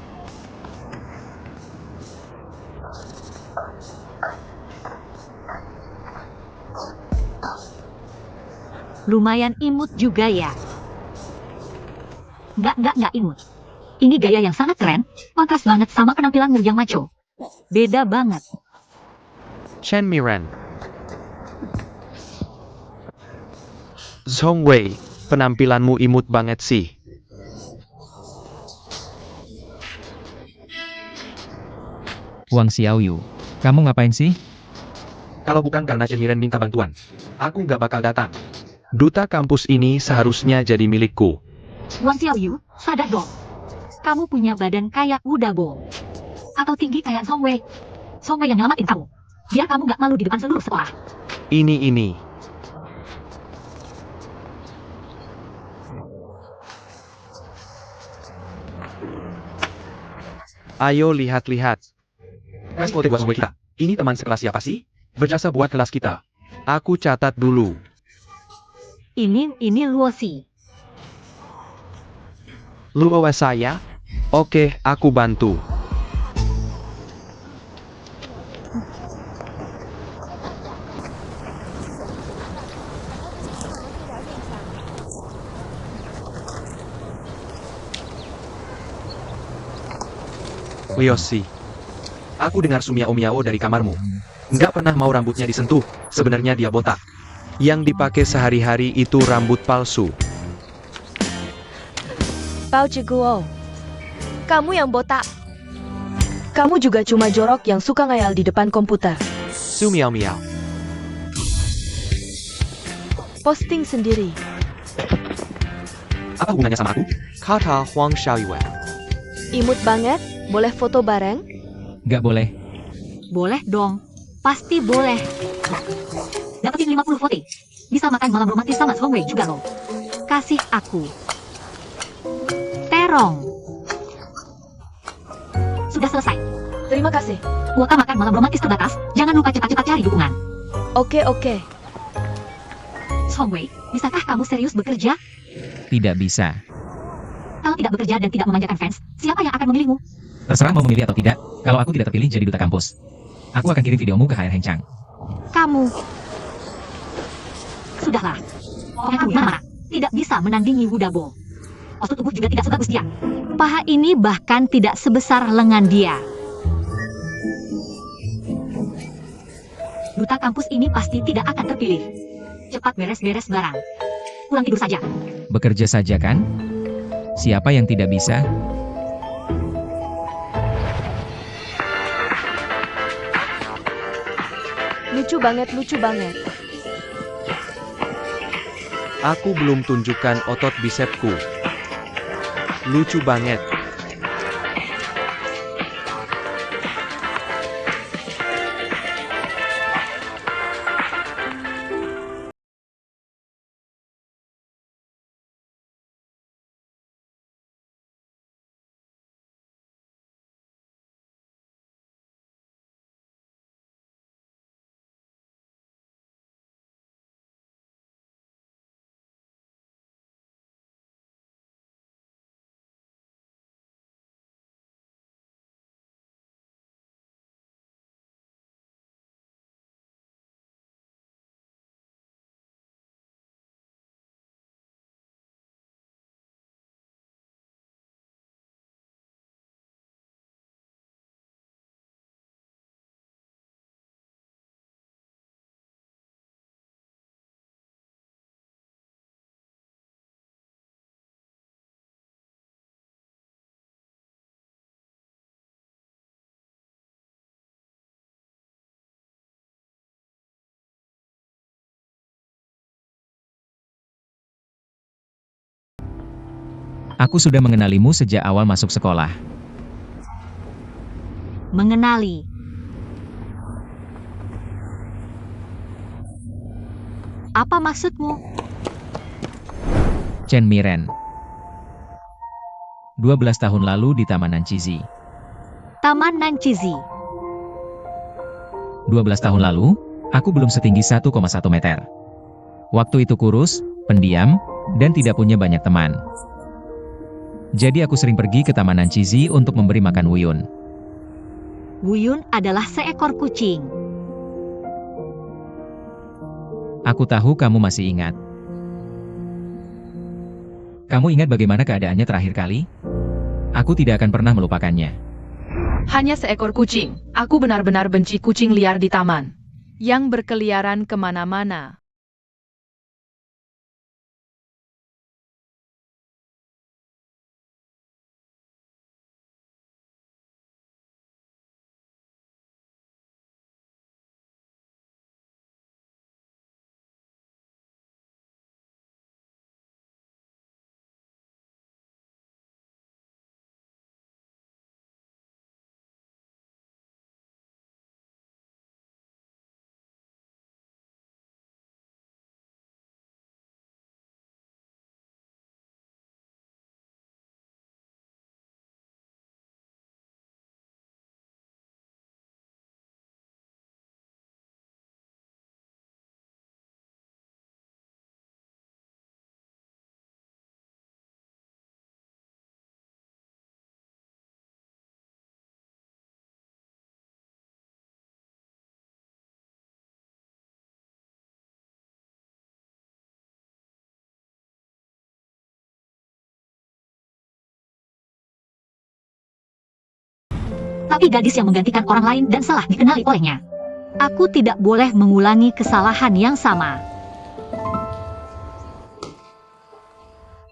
Lumayan imut juga ya. Nggak imut. Ini gaya yang sangat keren, kontras banget sama penampilanmu yang macho. Beda banget. Chen Miren. Zhongwei, penampilanmu imut banget sih. Wang Xiaoyu. Kamu ngapain sih? Kalau bukan karena Chen Miren minta bantuan, aku nggak bakal datang. Duta kampus ini seharusnya jadi milikku. Wang Xiaoyu, sadar dong. Kamu punya badan kayak Wudabo. Atau tinggi kayak Zhongwei. Zhongwei yang nyelamatin kamu. Biar kamu nggak malu di depan seluruh sekolah. Ini. Ayo lihat-lihat. Tes foto buat kita. Ini teman sekelas siapa sih? Berjasa buat kelas kita. Aku catat dulu. Ini Luosi. Luo saya? Oke, aku bantu. Liosi. Aku dengar Sumiao Miao dari kamarmu. Nggak pernah mau rambutnya disentuh. Sebenarnya dia botak. Yang dipakai sehari-hari itu rambut palsu. Pao Chiguo. Kamu yang botak. Kamu juga cuma jorok yang suka ngayal di depan komputer. Su Miao Miao. Posting sendiri. Apa hubungannya sama aku? Kata Huang Xiaoyuan. Imut banget, boleh foto bareng? Gak boleh. Boleh dong. Pasti boleh. Dapetin 50 vote. Bisa makan malam romantis sama Hongwei juga loh. Kasih aku. Terong. Sudah selesai. Terima kasih. Kuota makan malam romantis terbatas. Jangan lupa cepat-cepat cari dukungan. Oke. Hongwei, bisakah kamu serius bekerja? Tidak bisa. Kalau tidak bekerja dan tidak memanjakan fans, siapa yang akan memilihmu? Terserah mau memilih atau tidak. Kalau aku tidak terpilih jadi duta kampus, aku akan kirim videomu ke HR Heng Chang. Kamu. Sudahlah. Pokoknya kamu mana? Tidak bisa menandingi Wu Dabo. Postur tubuh juga tidak sebagus dia. Paha ini bahkan tidak sebesar lengan dia. Duta kampus ini pasti tidak akan terpilih. Cepat beres-beres barang. Pulang tidur saja. Bekerja saja kan? Siapa yang tidak bisa? Lucu banget. Aku belum tunjukkan otot bisepku. Lucu banget. Aku sudah mengenalimu sejak awal masuk sekolah. Mengenali. Apa maksudmu? Chen Miren. 12 tahun lalu di Taman Nanchizi. Taman Nanchizi. 12 tahun lalu, aku belum setinggi 1,1 meter. Waktu itu kurus, pendiam, dan tidak punya banyak teman. Jadi aku sering pergi ke Taman Nanchizi untuk memberi makan Wuyun. Wuyun adalah seekor kucing. Aku tahu kamu masih ingat. Kamu ingat bagaimana keadaannya terakhir kali? Aku tidak akan pernah melupakannya. Hanya seekor kucing. Aku benar-benar benci kucing liar di taman. Yang berkeliaran kemana-mana. Tapi gadis yang menggantikan orang lain dan salah dikenali olehnya. Aku tidak boleh mengulangi kesalahan yang sama.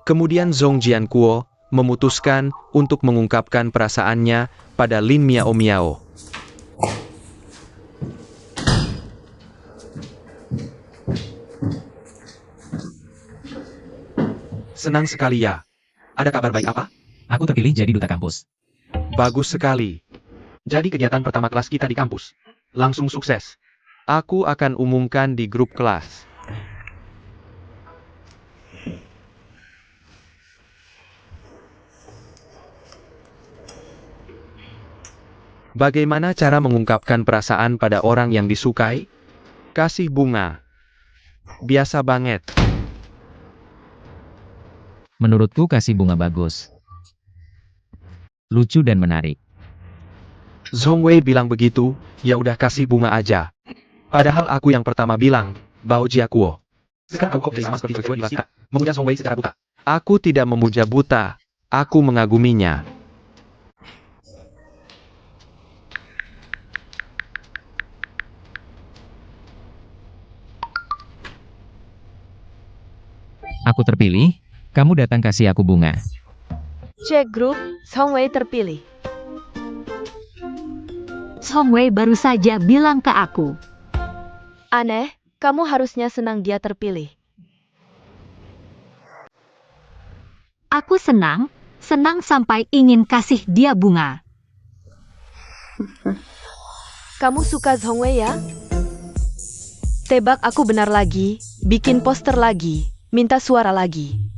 Kemudian Zhong Jiankuo memutuskan untuk mengungkapkan perasaannya pada Lin Miao Miao. Senang sekali ya. Ada kabar baik apa? Aku terpilih jadi duta kampus. Bagus sekali. Jadi kegiatan pertama kelas kita di kampus. Langsung sukses. Aku akan umumkan di grup kelas. Bagaimana cara mengungkapkan perasaan pada orang yang disukai? Kasih bunga. Biasa banget. Menurutku kasih bunga bagus. Lucu dan menarik. Zhongwei bilang begitu, ya udah kasih bunga aja. Padahal aku yang pertama bilang, Bao Jiakuo. Sekarang kamu kok jadi sama seperti cewek di kelas kita. Memuja Song Wei secara buta. Aku tidak memuja buta. Aku mengaguminya. Aku terpilih, kamu datang kasih aku bunga. Cek grup, Zhongwei terpilih. Song Wei baru saja bilang ke aku. Aneh, kamu harusnya senang dia terpilih. Aku senang sampai ingin kasih dia bunga. Kamu suka Zhongwei ya? Tebak aku benar lagi, bikin poster lagi, minta suara lagi.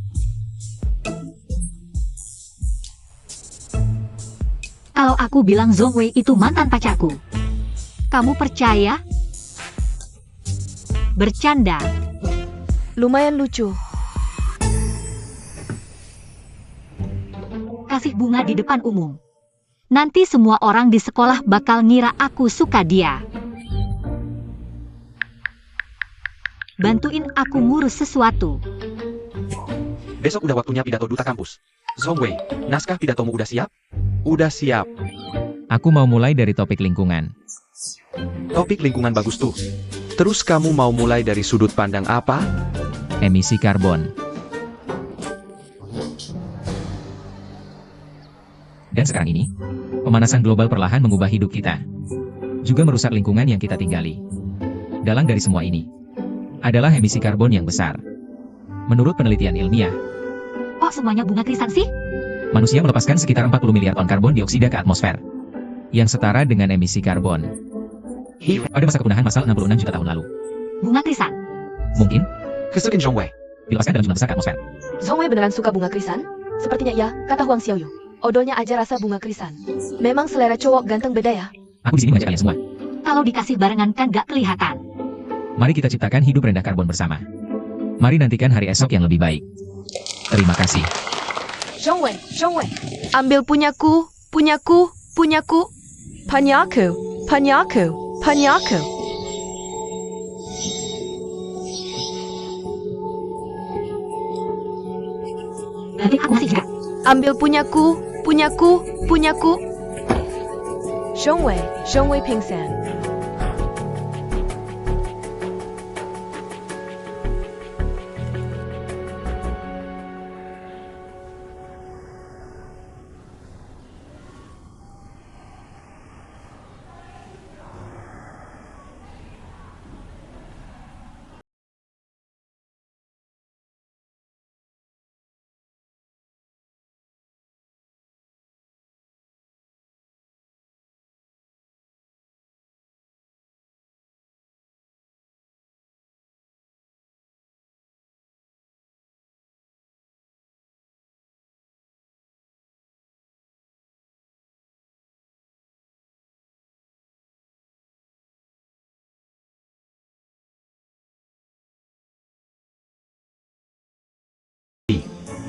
Kalau aku bilang Song Wei itu mantan pacarku, kamu percaya? Bercanda. Lumayan lucu. Kasih bunga di depan umum. Nanti semua orang di sekolah bakal ngira aku suka dia. Bantuin aku ngurus sesuatu. Besok udah waktunya pidato duta kampus. Song Wei, naskah pidatomu udah siap? Udah siap. Aku mau mulai dari topik lingkungan. Topik lingkungan bagus tuh. Terus kamu mau mulai dari sudut pandang apa? Emisi karbon. Dan sekarang ini, pemanasan global perlahan mengubah hidup kita. Juga merusak lingkungan yang kita tinggali. Dalang dari semua ini adalah emisi karbon yang besar. Menurut penelitian ilmiah, Kok semuanya bunga krisan sih? manusia melepaskan sekitar 40 miliar ton karbon dioksida ke atmosfer, yang setara dengan emisi karbon pada masa kepunahan massal 66 juta tahun lalu. Bunga krisan. Mungkin, Keselin Song Wei. dilepaskan dalam jumlah besar ke atmosfer. Zhongwei beneran suka bunga krisan? Sepertinya iya, kata Huang Xiaoyu. Odolnya aja rasa bunga krisan. Memang selera cowok ganteng beda ya? Aku di sini mengajak kalian semua. Kalau dikasih barengan kan gak kelihatan. Mari kita ciptakan hidup rendah karbon bersama. Mari nantikan hari esok yang lebih baik. Terima kasih. Zhongwei, Zhongwei. Ambil punyaku, punyaku, punyaku. Punyaku, punyaku, punyaku. Berarti aku masih juga. Ambil punyaku, punyaku, punyaku. Zhongwei, Zhongwei pingsan.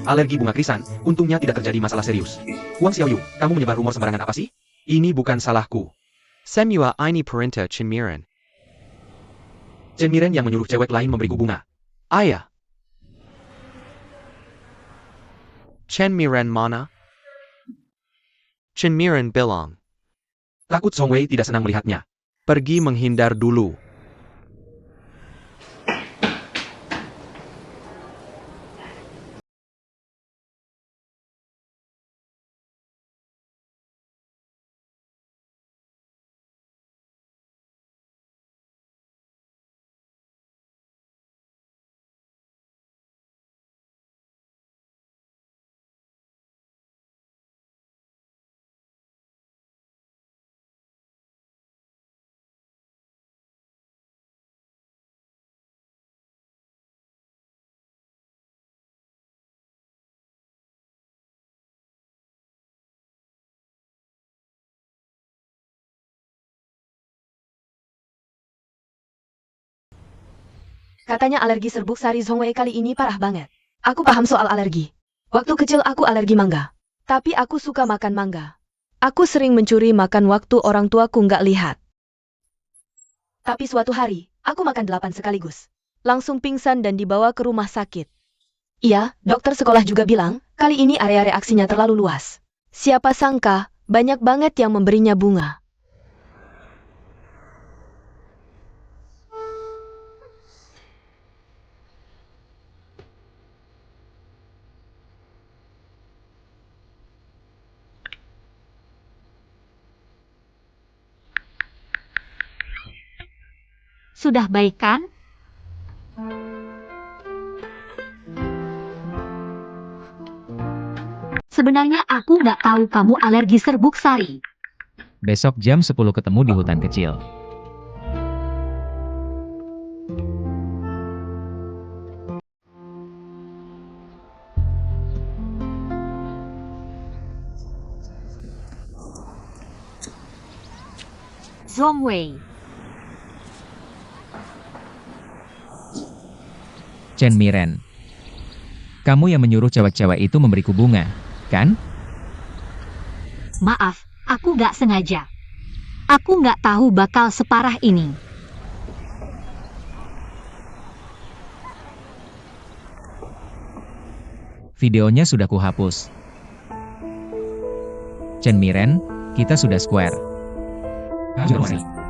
Alergi bunga krisan, untungnya tidak terjadi masalah serius. Huang Xiaoyu, kamu menyebar rumor sembarangan apa sih? Ini bukan salahku. Semua ini perintah Chen Miren. Chen Miren yang menyuruh cewek lain memberiku bunga. Ayah. Chen Miren mana? Chen Miren bilang, Takut Song Wei tidak senang melihatnya. pergi menghindar dulu. Katanya alergi serbuk sari Zhongwei kali ini parah banget. Aku paham soal alergi. Waktu kecil aku alergi mangga. Tapi aku suka makan mangga. Aku sering mencuri makan waktu orang tuaku nggak lihat. Tapi suatu hari, aku makan 8 sekaligus. Langsung pingsan dan dibawa ke rumah sakit. Iya, dokter sekolah juga bilang, kali ini area reaksinya terlalu luas. Siapa sangka, banyak banget yang memberinya bunga. Sudah baik kan? Sebenarnya aku nggak tahu kamu alergi serbuk sari. Besok jam 10 ketemu di hutan kecil. Zhongwei. Chen Miren. Kamu yang menyuruh cewek-cewek itu memberiku bunga, kan? Maaf, aku nggak sengaja. Aku nggak tahu bakal separah ini. Videonya sudah kuhapus. Chen Miren, kita sudah square. Jurus.